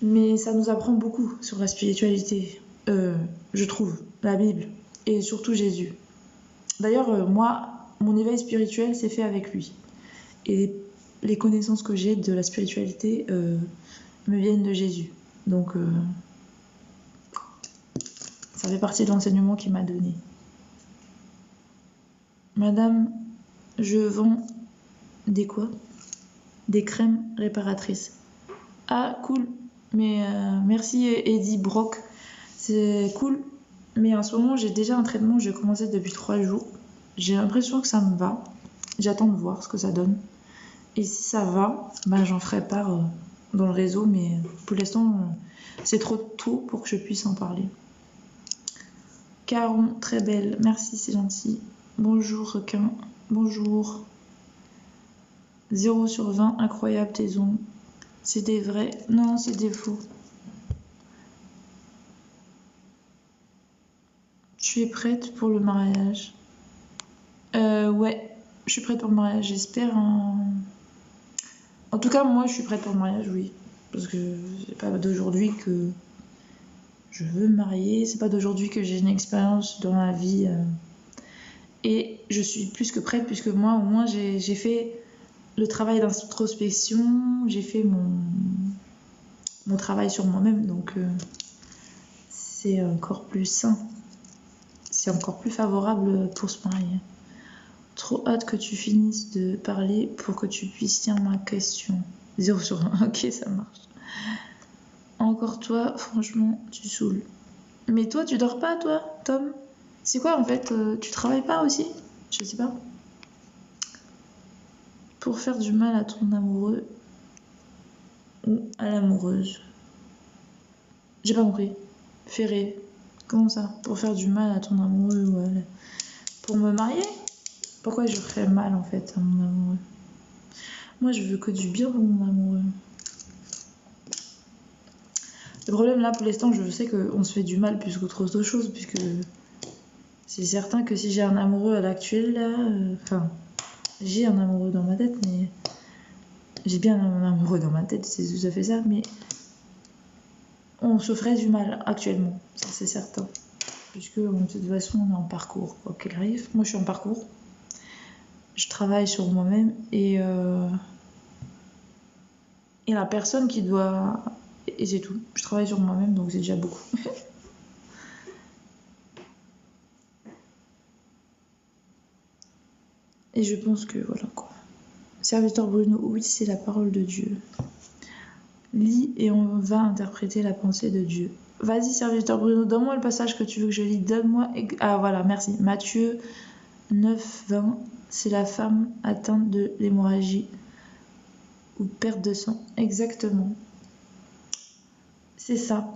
Mais ça nous apprend beaucoup sur la spiritualité, je trouve, la Bible, et surtout Jésus. D'ailleurs, moi, mon éveil spirituel s'est fait avec lui. Et les connaissances que j'ai de la spiritualité me viennent de Jésus. Donc, ça fait partie de l'enseignement qu'il m'a donné. Madame, je vends des quoi? Des crèmes réparatrices. Ah, cool. Mais merci Eddie Brock. C'est cool. Mais en ce moment, j'ai déjà un traitement. J'ai commencé depuis 3 jours. J'ai l'impression que ça me va. J'attends de voir ce que ça donne. Et si ça va, bah, j'en ferai part dans le réseau. Mais pour l'instant, c'est trop tôt pour que je puisse en parler. Caron, très belle. Merci, c'est gentil. Bonjour requin. Bonjour. 0 sur 20, incroyable tes ongles. C'est des vrais? Non, c'est des faux. Tu es prête pour le mariage? Ouais, je suis prête pour le mariage, j'espère. En tout cas, moi, je suis prête pour le mariage, oui. Parce que c'est pas d'aujourd'hui que je veux me marier, c'est pas d'aujourd'hui que j'ai une expérience dans la vie. Et je suis plus que prête, puisque moi, au moins, j'ai fait le travail d'introspection, j'ai fait mon travail sur moi-même, donc c'est encore plus sain. C'est encore plus favorable pour se marier. Trop hâte que tu finisses de parler pour que tu puisses lire ma question. 0 sur 1, ok, ça marche. Encore toi, franchement, tu saoules. Mais toi, tu dors pas, toi, Tom? C'est quoi, en fait? Tu travailles pas aussi? Je sais pas. Pour faire du mal à ton amoureux ou à l'amoureuse. J'ai pas compris. Ferré. Comment ça? Pour faire du mal à ton amoureux ou à la... Pour me marier? Pourquoi je ferais mal en fait à mon amoureux? Moi je veux que du bien pour mon amoureux. Le problème là pour l'instant, je sais qu'on se fait du mal plus qu'autre chose, puisque c'est certain que si j'ai un amoureux à l'actuel là, enfin j'ai un amoureux dans ma tête, mais j'ai bien un amoureux dans ma tête, c'est tout à fait ça, mais on se ferait du mal actuellement, ça c'est certain. Puisque de toute façon on est en parcours, quoi qu'il arrive. Moi je suis en parcours, je travaille sur moi-même et la personne qui doit... Et c'est tout, je travaille sur moi-même donc c'est déjà beaucoup. Et je pense que voilà quoi. Serviteur Bruno, oui c'est la parole de Dieu. Lis et on va interpréter la pensée de Dieu. Vas-y, serviteur Bruno, donne-moi le passage que tu veux que je lis. Donne-moi... Ah voilà, merci. Matthieu 9, 20. C'est la femme atteinte de l'hémorragie ou perte de sang. Exactement. C'est ça.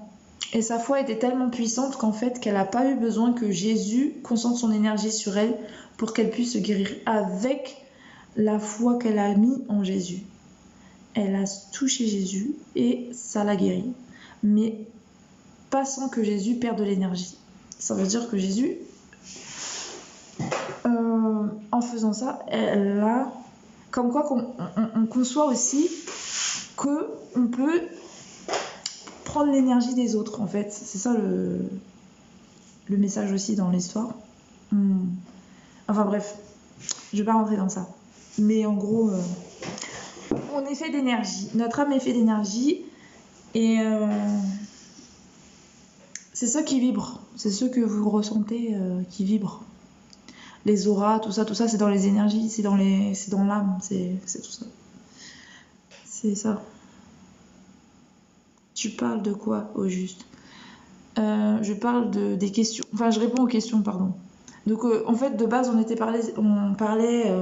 Et sa foi était tellement puissante qu'en fait, qu'elle n'a pas eu besoin que Jésus concentre son énergie sur elle pour qu'elle puisse se guérir avec la foi qu'elle a mis en Jésus. Elle a touché Jésus et ça l'a guérie. Mais pas sans que Jésus perde de l'énergie. Ça veut dire que Jésus, en faisant ça, elle a... Comme quoi on conçoit aussi qu'on peut prendre l'énergie des autres, en fait. C'est ça le message aussi dans l'histoire. Enfin bref, je vais pas rentrer dans ça. Mais en gros, on est fait d'énergie. Notre âme est fait d'énergie et... c'est ça qui vibre, c'est ce que vous ressentez qui vibre. Les auras, tout ça, c'est dans les énergies, c'est dans l'âme, c'est tout ça. C'est ça. Tu parles de quoi au juste? Je parle des questions, enfin je réponds aux questions, pardon. Donc en fait de base on parlait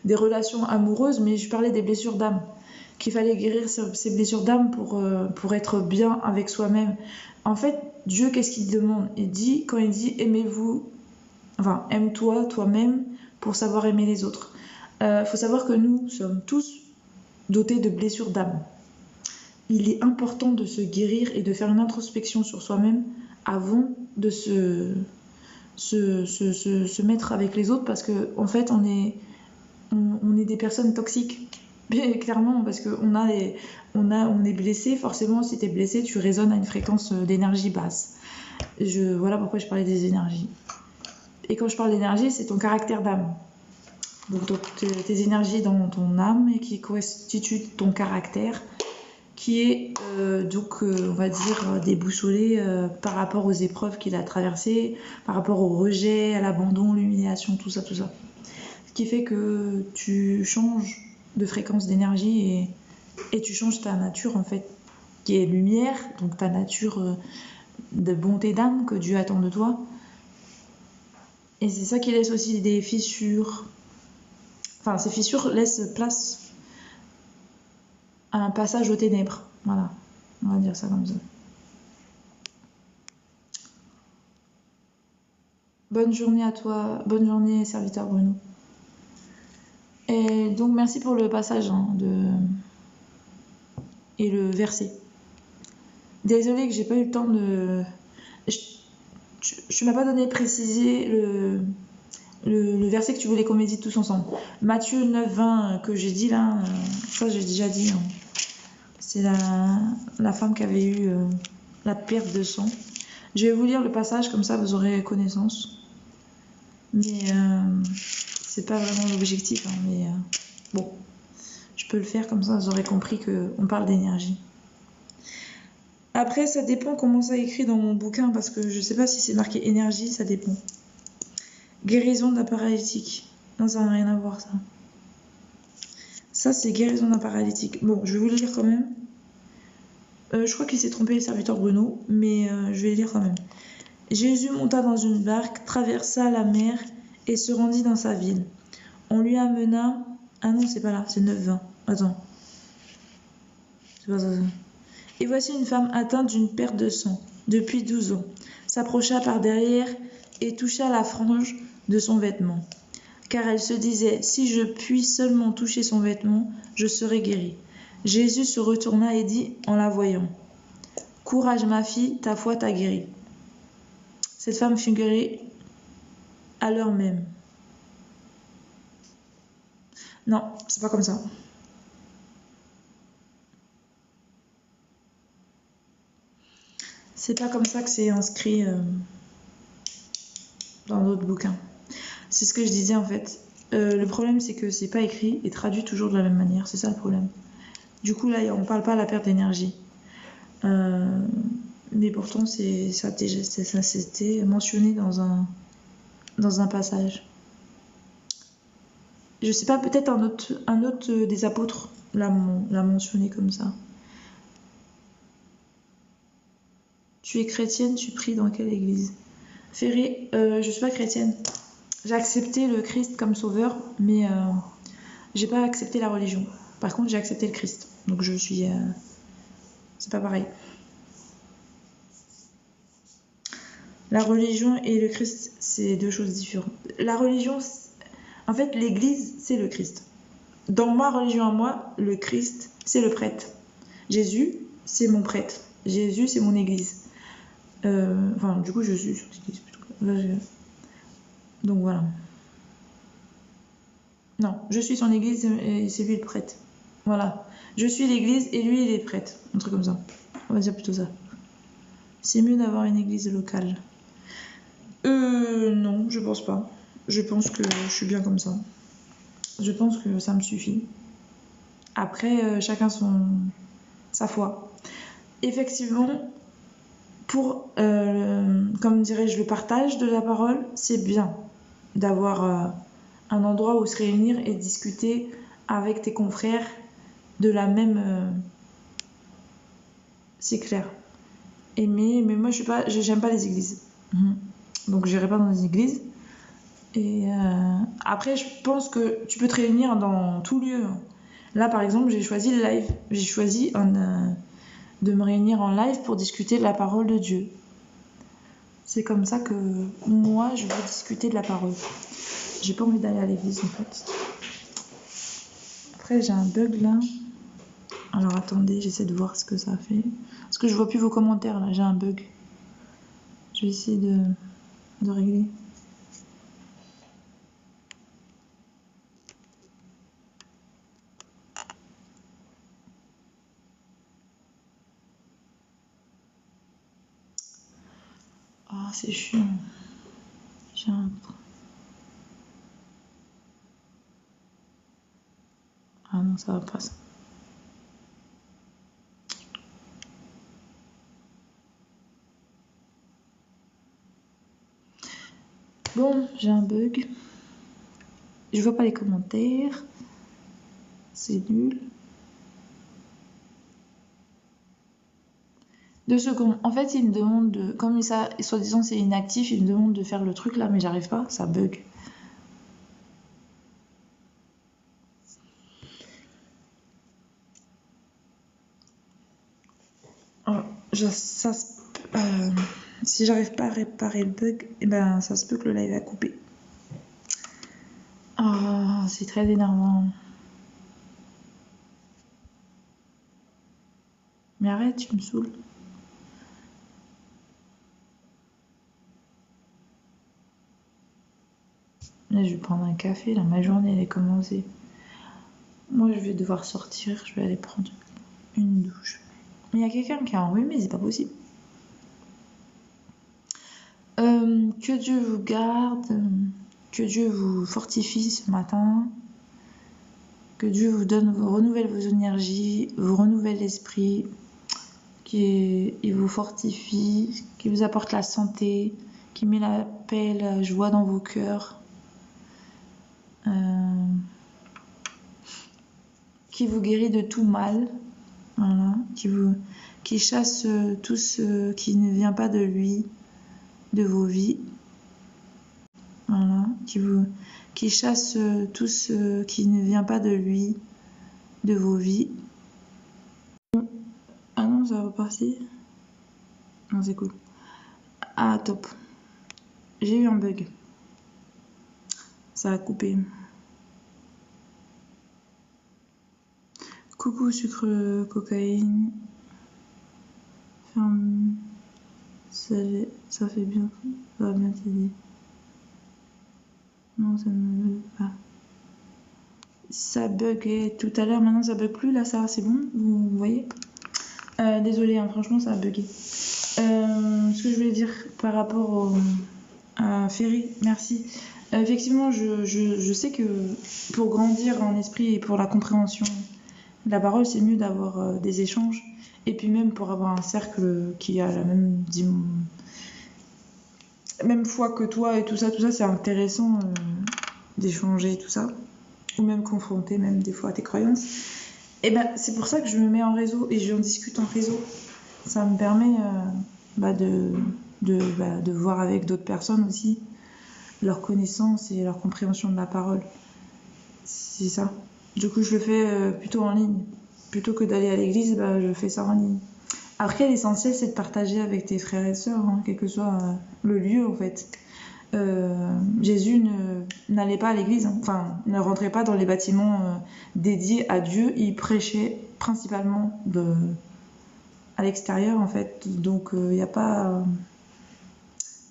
des relations amoureuses, mais je parlais des blessures d'âme. Qu'il fallait guérir ces blessures d'âme pour être bien avec soi-même. En fait, Dieu, qu'est-ce qu'il demande? Quand il dit aimez-vous, enfin, aime-toi, toi-même, pour savoir aimer les autres. Faut savoir que nous sommes tous dotés de blessures d'âme. Il est important de se guérir et de faire une introspection sur soi-même avant de se mettre avec les autres, parce que en fait on est des personnes toxiques. Bien clairement, parce qu'on on est blessé, forcément si t'es blessé tu résonnes à une fréquence d'énergie basse. Voilà pourquoi je parlais des énergies. Et quand je parle d'énergie, c'est ton caractère d'âme. Donc tes énergies dans ton âme et qui constituent ton caractère, qui est on va dire déboussolé par rapport aux épreuves qu'il a traversées, par rapport au rejet, à l'abandon, l'humiliation, tout ça. Ce qui fait que tu changes de fréquence d'énergie et tu changes ta nature en fait, qui est lumière, donc ta nature de bonté d'âme que Dieu attend de toi. Et c'est ça qui laisse aussi des fissures. Enfin, ces fissures laissent place à un passage aux ténèbres. Voilà, on va dire ça comme ça. Bonne journée à toi, bonne journée serviteur Bruno. Et donc merci pour le passage et le verset. Désolée que j'ai pas eu le temps de... Tu m'as pas donné préciser le verset que tu voulais qu'on médite tous ensemble. Matthieu 9, 20 que j'ai dit là, ça j'ai déjà dit. Hein. C'est la femme qui avait eu la perte de sang. Je vais vous lire le passage, comme ça vous aurez connaissance. Mais c'est pas vraiment l'objectif. Hein, mais bon, je peux le faire comme ça vous aurez compris qu'on parle d'énergie. Après, ça dépend comment ça écrit dans mon bouquin, parce que je sais pas si c'est marqué énergie, ça dépend. Guérison d'un paralytique. Non, ça n'a rien à voir, ça. Ça, c'est guérison d'un paralytique. Bon, je vais vous le lire quand même. Je crois qu'il s'est trompé, le serviteur Bruno, mais je vais le lire quand même. Jésus monta dans une barque, traversa la mer et se rendit dans sa ville. On lui amena... Ah non, c'est pas là, c'est 9-20. Attends. C'est pas ça. Et voici une femme atteinte d'une perte de sang, depuis 12 ans, s'approcha par derrière et toucha la frange de son vêtement. Car elle se disait, si je puis seulement toucher son vêtement, je serai guérie. Jésus se retourna et dit, en la voyant, courage ma fille, ta foi t'a guérie. Cette femme fut guérie à l'heure même. Non, c'est pas comme ça. C'est pas comme ça que c'est inscrit dans d'autres bouquins. C'est ce que je disais en fait. Le problème c'est que c'est pas écrit et traduit toujours de la même manière, c'est ça le problème. Du coup là on parle pas de la perte d'énergie. Mais pourtant ça c'était mentionné dans un passage. Je sais pas, peut-être un autre des apôtres l'a mentionné comme ça. Tu es chrétienne, tu pries dans quelle église? Ferré, je suis pas chrétienne. J'ai accepté le Christ comme sauveur, mais j'ai pas accepté la religion. Par contre, j'ai accepté le Christ. Donc je suis... c'est pas pareil. La religion et le Christ, c'est deux choses différentes. La religion, en fait, l'église, c'est le Christ. Dans ma religion à moi, le Christ, c'est le prêtre. Jésus, c'est mon prêtre. Jésus, c'est mon église. Enfin, du coup, je suis sur l'église plutôt. Donc voilà. Non, je suis son église et c'est lui le prêtre. Voilà. Je suis l'église et lui il est prêtre. Un truc comme ça. On va dire plutôt ça. C'est mieux d'avoir une église locale. Non, je pense pas. Je pense que je suis bien comme ça. Je pense que ça me suffit. Après, chacun sa foi. Effectivement, pour, comme dirais-je, le partage de la parole, c'est bien d'avoir un endroit où se réunir et discuter avec tes confrères de la même... c'est clair. Mais moi, j'aime pas les églises. Donc, j'irai pas dans les églises. Et après, je pense que tu peux te réunir dans tout lieu. Là, par exemple, j'ai choisi le live. J'ai choisi de me réunir en live pour discuter de la parole de Dieu. C'est comme ça que moi, je veux discuter de la parole. J'ai pas envie d'aller à l'église, en fait. Après, j'ai un bug là. Alors attendez, j'essaie de voir ce que ça fait. Parce que je vois plus vos commentaires là, j'ai un bug. Je vais essayer de régler. Ah, c'est chiant. J'ai un... Ah non, ça va pas ça. Bon, j'ai un bug. Je vois pas les commentaires. C'est nul. 2 secondes. En fait, il me demande de... Comme ça, soi-disant, c'est inactif, il me demande de faire le truc là, mais j'arrive pas. Ça bug. Oh, ça si j'arrive pas à réparer le bug, eh ben, ça se peut que le live a coupé. Ah, c'est très énervant. Mais arrête, tu me saoules. Là, je vais prendre un café, là, ma journée, elle est commencée. Moi, je vais devoir sortir, je vais aller prendre une douche. Mais il y a quelqu'un qui a enrhumé, c'est pas possible. Que Dieu vous garde, que Dieu vous fortifie ce matin, que Dieu vous renouvelle vos énergies, vous renouvelle l'esprit, qu'il vous fortifie, qu'il vous apporte la santé, qu'il met la paix, la joie dans vos cœurs, qui vous guérit de tout mal, voilà, qui chasse tout ce qui ne vient pas de lui, de vos vies, voilà, qui chasse tout ce qui ne vient pas de lui, de vos vies. Ah non, ça va repartir. Non, c'est cool. Ah, top. J'ai eu un bug. Ça a coupé. Coucou sucre cocaïne. Ferme. Ça fait bien. Ça va bien t'aider. Non, ça ne veut pas. Ça buguait tout à l'heure, maintenant ça bug plus. Là, ça c'est bon, vous voyez. Désolée, hein, franchement, ça a bugué. Ce que je voulais dire par rapport à Ferry, merci. Effectivement, je sais que pour grandir en esprit et pour la compréhension de la parole, c'est mieux d'avoir des échanges. Et puis même pour avoir un cercle qui a la même foi que toi et tout ça, c'est intéressant d'échanger tout ça. Ou même confronter même des fois à tes croyances. Et ben c'est pour ça que je me mets en réseau et j'en discute en réseau. Ça me permet de voir avec d'autres personnes aussi leur connaissance et leur compréhension de la parole. C'est ça. Du coup, je le fais plutôt en ligne. Plutôt que d'aller à l'église, je fais ça en ligne. Après, l'essentiel, c'est de partager avec tes frères et sœurs, hein, quel que soit le lieu, en fait. Jésus n'allait pas à l'église, hein. Enfin, ne rentrait pas dans les bâtiments dédiés à Dieu. Il prêchait principalement à l'extérieur, en fait. Donc, il n'y a pas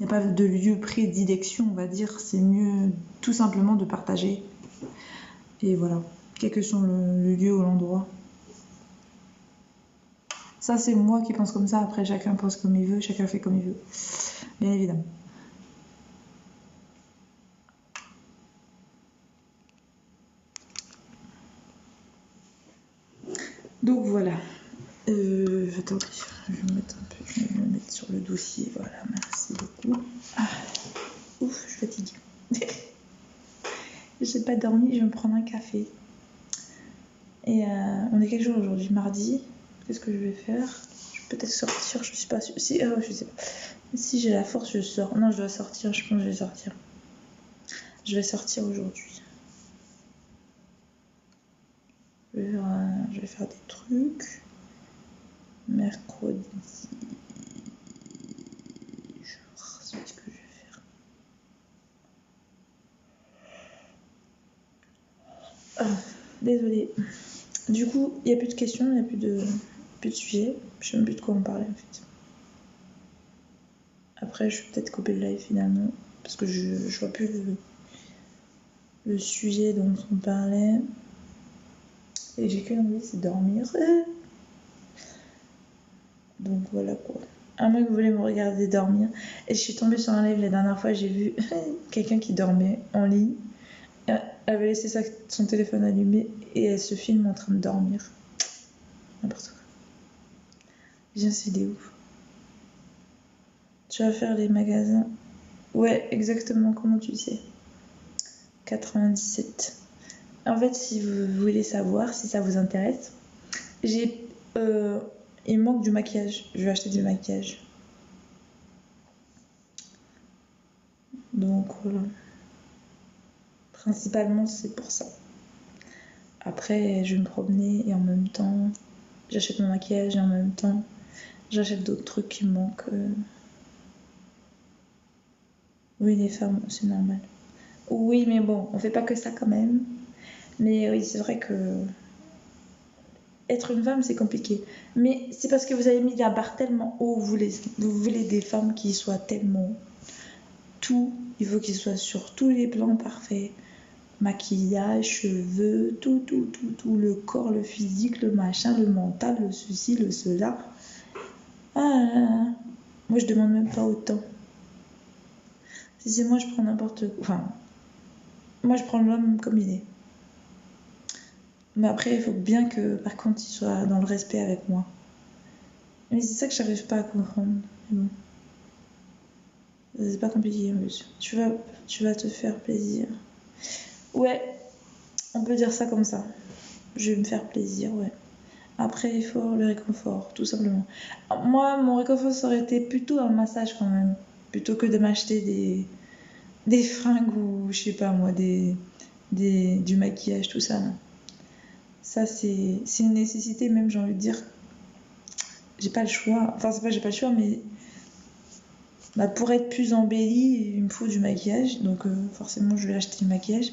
de lieu prédilection, on va dire. C'est mieux tout simplement de partager. Et voilà, quel que soit le lieu ou l'endroit. Ça, c'est moi qui pense comme ça. Après, chacun pense comme il veut, chacun fait comme il veut. Bien évidemment. Donc voilà. Attendez, je vais me mettre sur le dossier. Voilà, merci beaucoup. Ah, ouf, je suis fatiguée. J'ai pas dormi, je vais me prendre un café. Et on est quel jour aujourd'hui? Mardi. Qu'est-ce que je vais faire? Je vais peut-être sortir, je suis pas sûre. Si, je sais pas. Si j'ai la force, je sors. Non, je dois sortir, je pense que je vais sortir. Je vais sortir aujourd'hui. Je vais faire des trucs. Mercredi. C'est ce que je vais faire. Désolée. Du coup, il n'y a plus de questions, il n'y a plus de sujet. Je sais même plus de quoi on parlait en fait. Après, je vais peut-être couper le live finalement. Parce que je vois plus le sujet dont on parlait. Et j'ai qu'une envie, c'est dormir. Donc voilà quoi. À moins que vous voulez me regarder dormir. Et je suis tombée sur un live la dernière fois, j'ai vu quelqu'un qui dormait en ligne. Elle avait laissé son téléphone allumé et elle se filme en train de dormir. N'importe quoi. J'ai suis des ouf. Tu vas faire les magasins. Ouais, exactement, comment tu sais. 97. En fait, si vous voulez savoir, si ça vous intéresse, il me manque du maquillage. Je vais acheter du maquillage. Donc voilà. Principalement, c'est pour ça. Après, je vais me promener et en même temps, j'achète mon maquillage et en même temps, j'achète d'autres trucs qui me manquent. Oui, les femmes, c'est normal. Oui, mais bon, on fait pas que ça quand même. Mais oui, c'est vrai que être une femme, c'est compliqué. Mais c'est parce que vous avez mis la barre tellement haut, vous voulez des femmes qui soient tellement tout. Il faut qu'ils soient sur tous les plans parfaits. Maquillage, cheveux, tout, le corps, le physique, le machin, le mental, le ceci, le cela. Ah, moi je demande même pas autant. Si c'est moi, je prends n'importe quoi. Enfin, moi je prends l'homme comme il est. Mais après, il faut bien que par contre il soit dans le respect avec moi. Mais c'est ça que j'arrive pas à comprendre. Bon. C'est pas compliqué en plus. Tu vas te faire plaisir. Ouais, on peut dire ça comme ça. Je vais me faire plaisir, ouais. Après l'effort, le réconfort, tout simplement. Moi, mon réconfort, ça aurait été plutôt un massage quand même. Plutôt que de m'acheter des fringues ou, je sais pas moi, du maquillage, tout ça. Non. Ça, c'est une nécessité, même, j'ai envie de dire. J'ai pas le choix. Enfin, c'est pas j'ai pas le choix, mais bah, pour être plus embellie, il me faut du maquillage. Donc, forcément, je vais acheter du maquillage.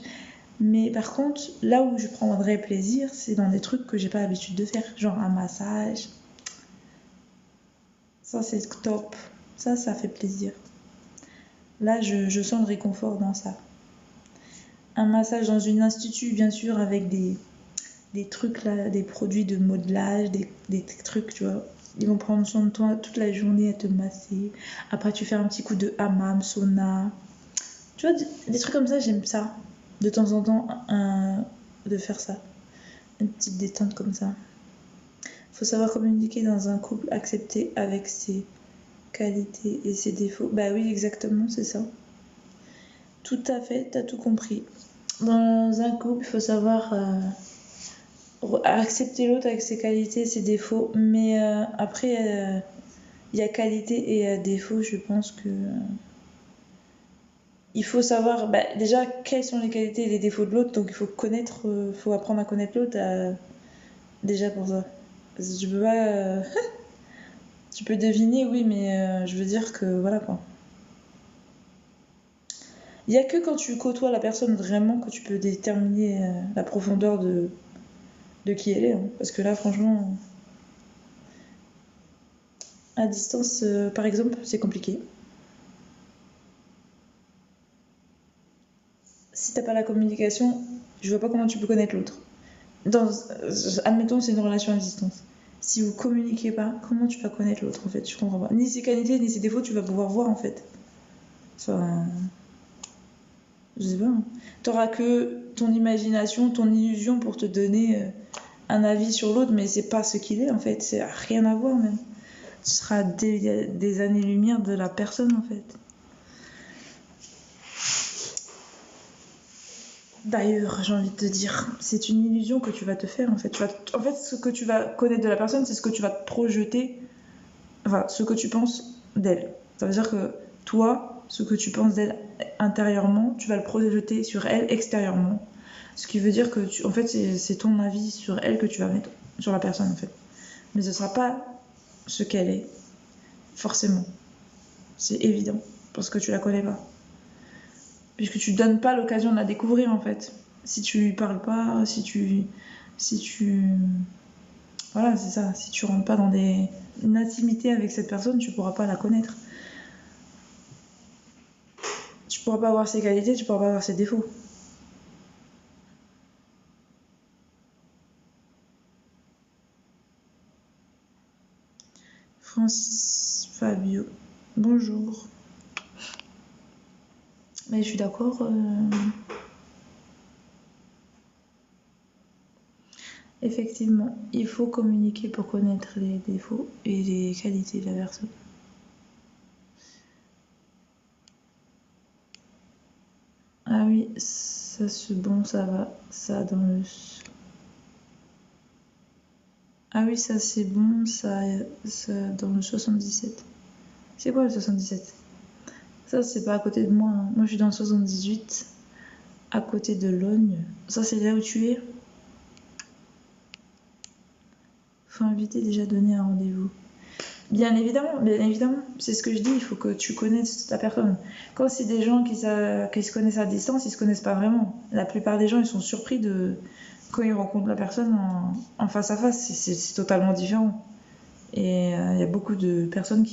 Mais par contre, là où je prendrais plaisir, c'est dans des trucs que j'ai pas l'habitude de faire. Genre un massage. Ça, c'est top. Ça fait plaisir. Là, je sens le réconfort dans ça. Un massage dans une institut, bien sûr, avec des trucs là, des produits de modelage, des trucs, tu vois. Ils vont prendre soin de toi toute la journée à te masser. Après, tu fais un petit coup de hammam, sauna. Tu vois, des trucs comme ça, j'aime ça. De temps en temps, de faire ça. Une petite détente comme ça. Faut savoir communiquer dans un couple accepté avec ses qualités et ses défauts. Bah oui, exactement, c'est ça. Tout à fait, t'as tout compris. Dans un couple, il faut savoir accepter l'autre avec ses qualités et ses défauts. Mais après, il y a qualité et défaut, je pense que... il faut savoir déjà quelles sont les qualités et les défauts de l'autre, donc il faut apprendre à connaître l'autre déjà pour ça. Parce que tu peux pas... tu peux deviner, oui, mais je veux dire que voilà quoi. Il n'y a que quand tu côtoies la personne vraiment que tu peux déterminer la profondeur de qui elle est. Hein. Parce que là, franchement, à distance, par exemple, c'est compliqué. Si t'as pas la communication, je vois pas comment tu peux connaître l'autre. Admettons, c'est une relation à distance. Si vous communiquez pas, comment tu vas connaître l'autre en fait? Je comprends pas. Ni ses qualités, ni ses défauts, tu vas pouvoir voir en fait. Enfin, je sais pas. Hein. T'auras que ton imagination, ton illusion pour te donner un avis sur l'autre, mais c'est pas ce qu'il est en fait. C'est rien à voir même. Ce sera des années-lumière de la personne en fait. D'ailleurs, j'ai envie de te dire, c'est une illusion que tu vas te faire en fait. En fait, ce que tu vas connaître de la personne, c'est ce que tu vas te projeter, enfin, ce que tu penses d'elle. Ça veut dire que toi, ce que tu penses d'elle intérieurement, tu vas le projeter sur elle extérieurement. Ce qui veut dire que, en fait, c'est ton avis sur elle que tu vas mettre sur la personne, en fait. Mais ce ne sera pas ce qu'elle est, forcément. C'est évident, parce que tu la connais pas. Puisque tu donnes pas l'occasion de la découvrir, en fait. Si tu lui parles pas, si tu... Voilà, c'est ça. Si tu rentres pas dans une intimité avec cette personne, tu pourras pas la connaître. Tu pourras pas voir ses qualités, tu pourras pas voir ses défauts. Francis Fabio, bonjour. Mais je suis d'accord. Effectivement, il faut communiquer pour connaître les défauts et les qualités de la personne. Ah oui, ça c'est bon, ça va. Ça dans le... Ah oui, ça c'est bon, ça dans le 77. C'est quoi le 77? Ça c'est pas à côté de moi, hein. Moi je suis dans le 78, à côté de Logne. Ça c'est là où tu es? Faut inviter, déjà donner un rendez-vous. Bien évidemment, c'est ce que je dis, il faut que tu connaisses ta personne. Quand c'est des gens qui se connaissent à distance, ils se connaissent pas vraiment. La plupart des gens, ils sont surpris quand ils rencontrent la personne en face à face, c'est totalement différent. Et il y a beaucoup de personnes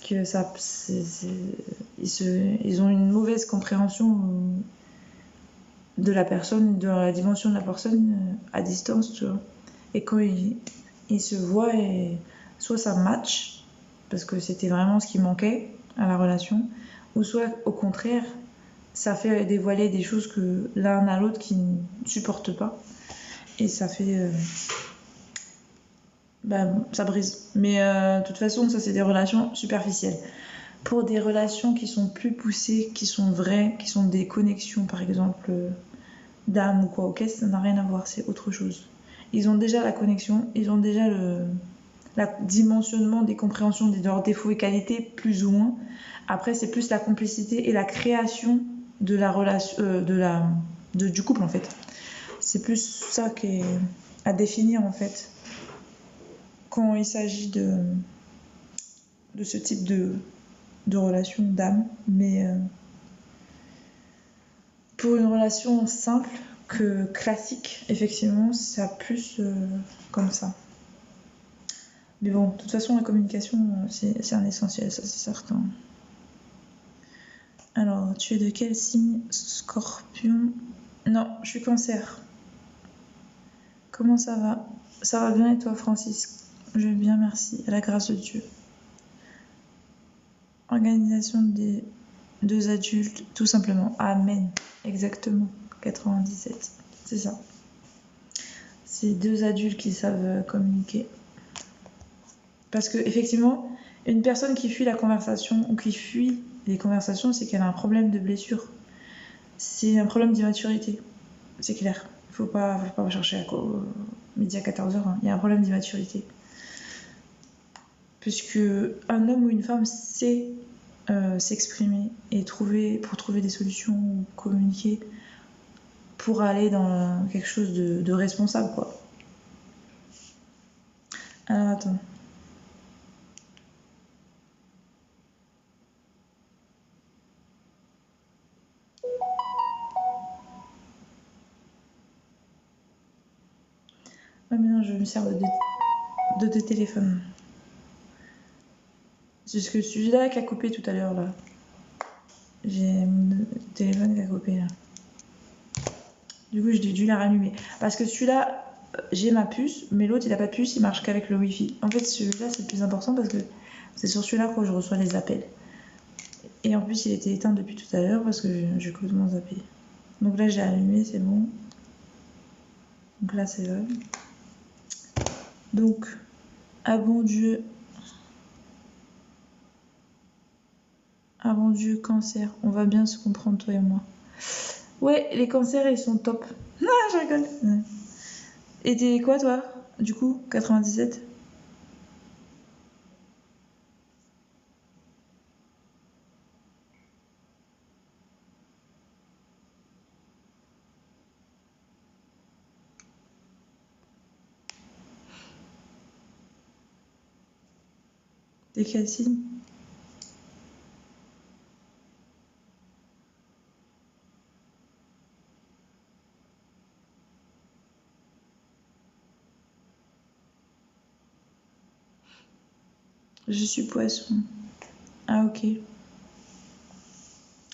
ils ont une mauvaise compréhension de la personne, de la dimension de la personne à distance, tu vois. Et quand ils se voient, soit ça match, parce que c'était vraiment ce qui manquait à la relation, ou soit au contraire, ça fait dévoiler des choses que l'un à l'autre qui ne supportent pas. Et ça fait... ça brise. Mais de toute façon, ça c'est des relations superficielles. Pour des relations qui sont plus poussées, qui sont vraies, qui sont des connexions par exemple d'âme ou quoi, ok, ça n'a rien à voir, c'est autre chose. Ils ont déjà la connexion, ils ont déjà le dimensionnement des compréhensions de leurs défauts et qualités, plus ou moins. Après, c'est plus la complicité et la création de la relation, du couple en fait. C'est plus ça qui est à définir en fait quand il s'agit de ce type de relation d'âme. Mais pour une relation simple que classique, effectivement, ça plus comme ça. Mais bon, de toute façon, la communication, c'est un essentiel, ça c'est certain. Alors, tu es de quel signe? Scorpion? Non, je suis Cancer. Comment ça va? Ça va bien et toi, Francis? Je vais bien, merci. À la grâce de Dieu. Organisation des deux adultes, tout simplement. Amen. Exactement. 97. C'est ça. C'est deux adultes qui savent communiquer. Parce que, effectivement, une personne qui fuit la conversation ou qui fuit les conversations, c'est qu'elle a un problème de blessure. C'est un problème d'immaturité. C'est clair. Faut pas chercher à midi à 14h. Hein. Il y a un problème d'immaturité. Puisque un homme ou une femme sait s'exprimer et pour trouver des solutions ou communiquer pour aller dans quelque chose de responsable, quoi. Alors, attends. Ah mais non, je me sers de deux téléphones. C'est ce que celui-là qui a coupé tout à l'heure, là. J'ai mon téléphone qui a coupé, là. Du coup, j'ai dû la rallumer. Parce que celui-là, j'ai ma puce, mais l'autre, il a pas de puce, il marche qu'avec le Wi-Fi. En fait, celui-là, c'est le plus important parce que c'est sur celui-là que je reçois les appels. Et en plus, il était éteint depuis tout à l'heure parce que j'ai complètement zappé. Donc là, j'ai allumé, c'est bon. Donc là, c'est vrai. Donc, ah bon Dieu, Cancer, on va bien se comprendre, toi et moi. Ouais, les cancers, ils sont top. Ah, je rigole. Ouais. Et t'es quoi, toi, du coup, 97? T'es quel signe? Je suis poisson. Ah ok.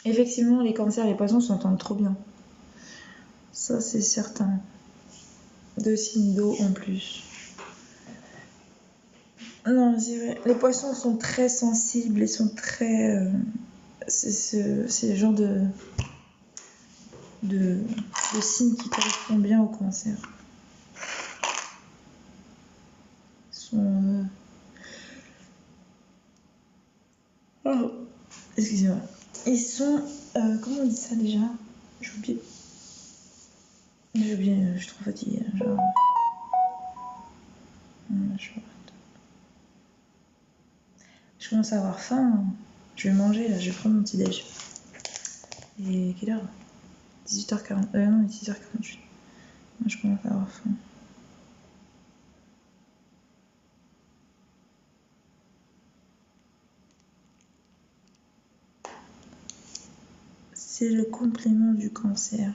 Effectivement, les cancers et les poissons s'entendent trop bien. Ça, c'est certain. Deux signes d'eau en plus. Non, c'est vrai. Les poissons sont très sensibles et sont très... c'est le genre de signe qui correspond bien au cancer. Ils sont... Oh, excusez-moi. Ils sont... comment on dit ça déjà? J'ai oublié. Je suis trop fatiguée. Genre... Je commence à avoir faim. Je vais manger là, je vais prendre mon petit déj. Et quelle heure? 18h40. Non, 6h48. Moi, je commence à avoir faim. C'est le complément du cancer.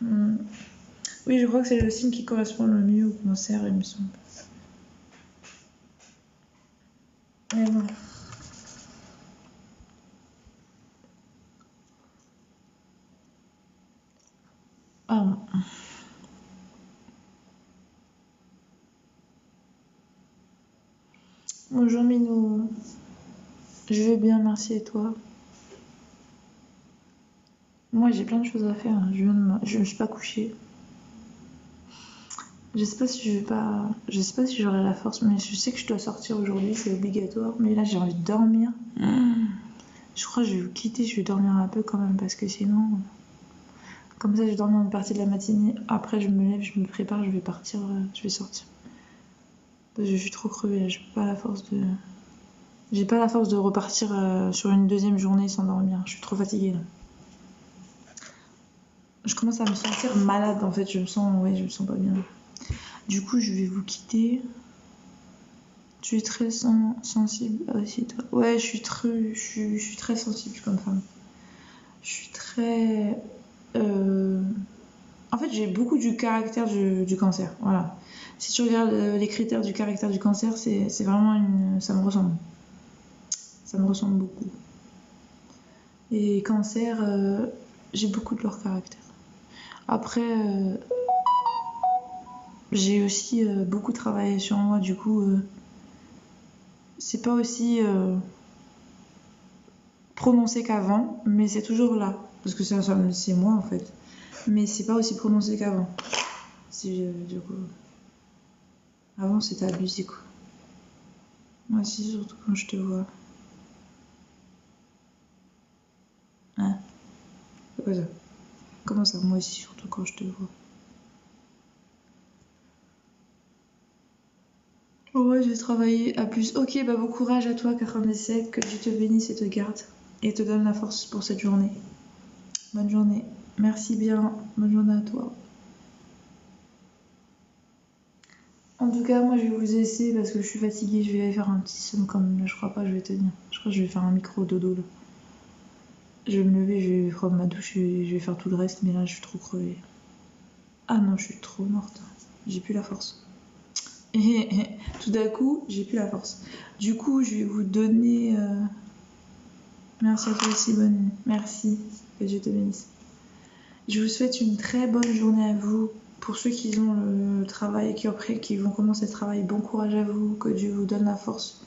Oui, je crois que c'est le signe qui correspond le mieux au cancer, il me semble. Mais bon. Ah bon. Bonjour Minou. Je vais bien, merci, et toi? Moi, j'ai plein de choses à faire. Je me suis pas couchée. Je sais pas si j'aurai la force, mais je sais que je dois sortir aujourd'hui, c'est obligatoire. Mais là, j'ai envie de dormir. Je crois que je vais vous quitter, je vais dormir un peu quand même, parce que sinon... Comme ça, je vais dormir une partie de la matinée. Après, je me lève, je me prépare, je vais partir, je vais sortir. Parce que je suis trop crevée, là. J'ai pas la force de repartir sur une deuxième journée sans dormir. Je suis trop fatiguée, là. Je commence à me sentir malade, en fait. Je me sens pas bien. Du coup, je vais vous quitter. Tu es très sensible aussi, toi. Ouais, je suis très sensible comme femme. Je suis très... En fait, j'ai beaucoup du caractère du cancer. Voilà. Si tu regardes les critères du caractère du cancer, c'est vraiment ça me ressemble. Ça me ressemble beaucoup. Et cancer, j'ai beaucoup de leur caractère. Après, j'ai aussi beaucoup travaillé sur moi, du coup, c'est pas aussi prononcé qu'avant, mais c'est toujours là. Parce que c'est moi en fait. Mais c'est pas aussi prononcé qu'avant. Du coup. Avant c'était abusé quoi. Moi aussi, surtout quand je te vois. Hein? C'est quoi ça? Comment ça? Moi aussi, surtout quand je te vois. Oh ouais, j'ai travaillé. À plus. Ok, bah bon courage à toi, 47. Que Dieu te bénisse et te garde. Et te donne la force pour cette journée. Bonne journée. Merci bien. Bonne journée à toi. En tout cas, moi je vais vous laisser parce que je suis fatiguée. Je vais aller faire un petit somme comme là. Je crois pas que je vais tenir. Je crois que je vais faire un micro dodo là. Je vais me lever, je vais prendre ma douche, je vais faire tout le reste, mais là je suis trop crevée. Ah non, je suis trop morte. J'ai plus la force. Et tout d'un coup, j'ai plus la force. Du coup, je vais vous donner. Merci à toi aussi, bonne nuit. Merci. Que Dieu te bénisse. Je vous souhaite une très bonne journée à vous. Pour ceux qui ont le travail et qui vont commencer le travail, bon courage à vous. Que Dieu vous donne la force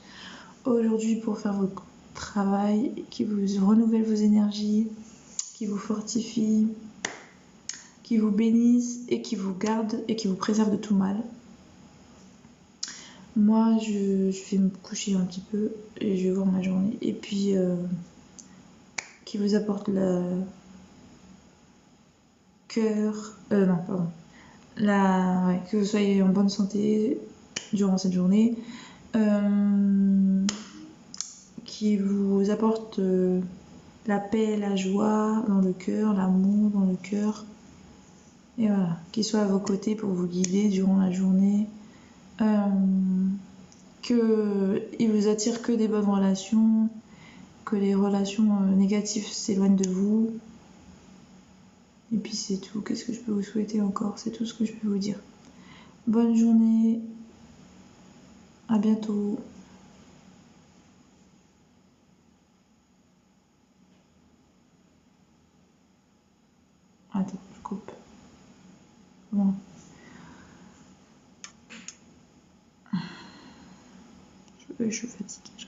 aujourd'hui pour faire votre travail, qui vous renouvelle vos énergies, qui vous fortifie, qui vous bénisse et qui vous garde et qui vous préserve de tout mal. Moi, je vais me coucher un petit peu et je vais voir ma journée. Et puis, qui vous apporte le cœur... non, pardon. Que vous soyez en bonne santé durant cette journée. Qui vous apporte la paix, la joie dans le cœur, l'amour dans le cœur. Et voilà, qui soit à vos côtés pour vous guider durant la journée. qu'il vous attire que des bonnes relations, que les relations négatives s'éloignent de vous. Et puis c'est tout. Qu'est-ce que je peux vous souhaiter encore? C'est tout ce que je peux vous dire. Bonne journée. À bientôt. Attends, je coupe. Bon. Je suis fatiguée.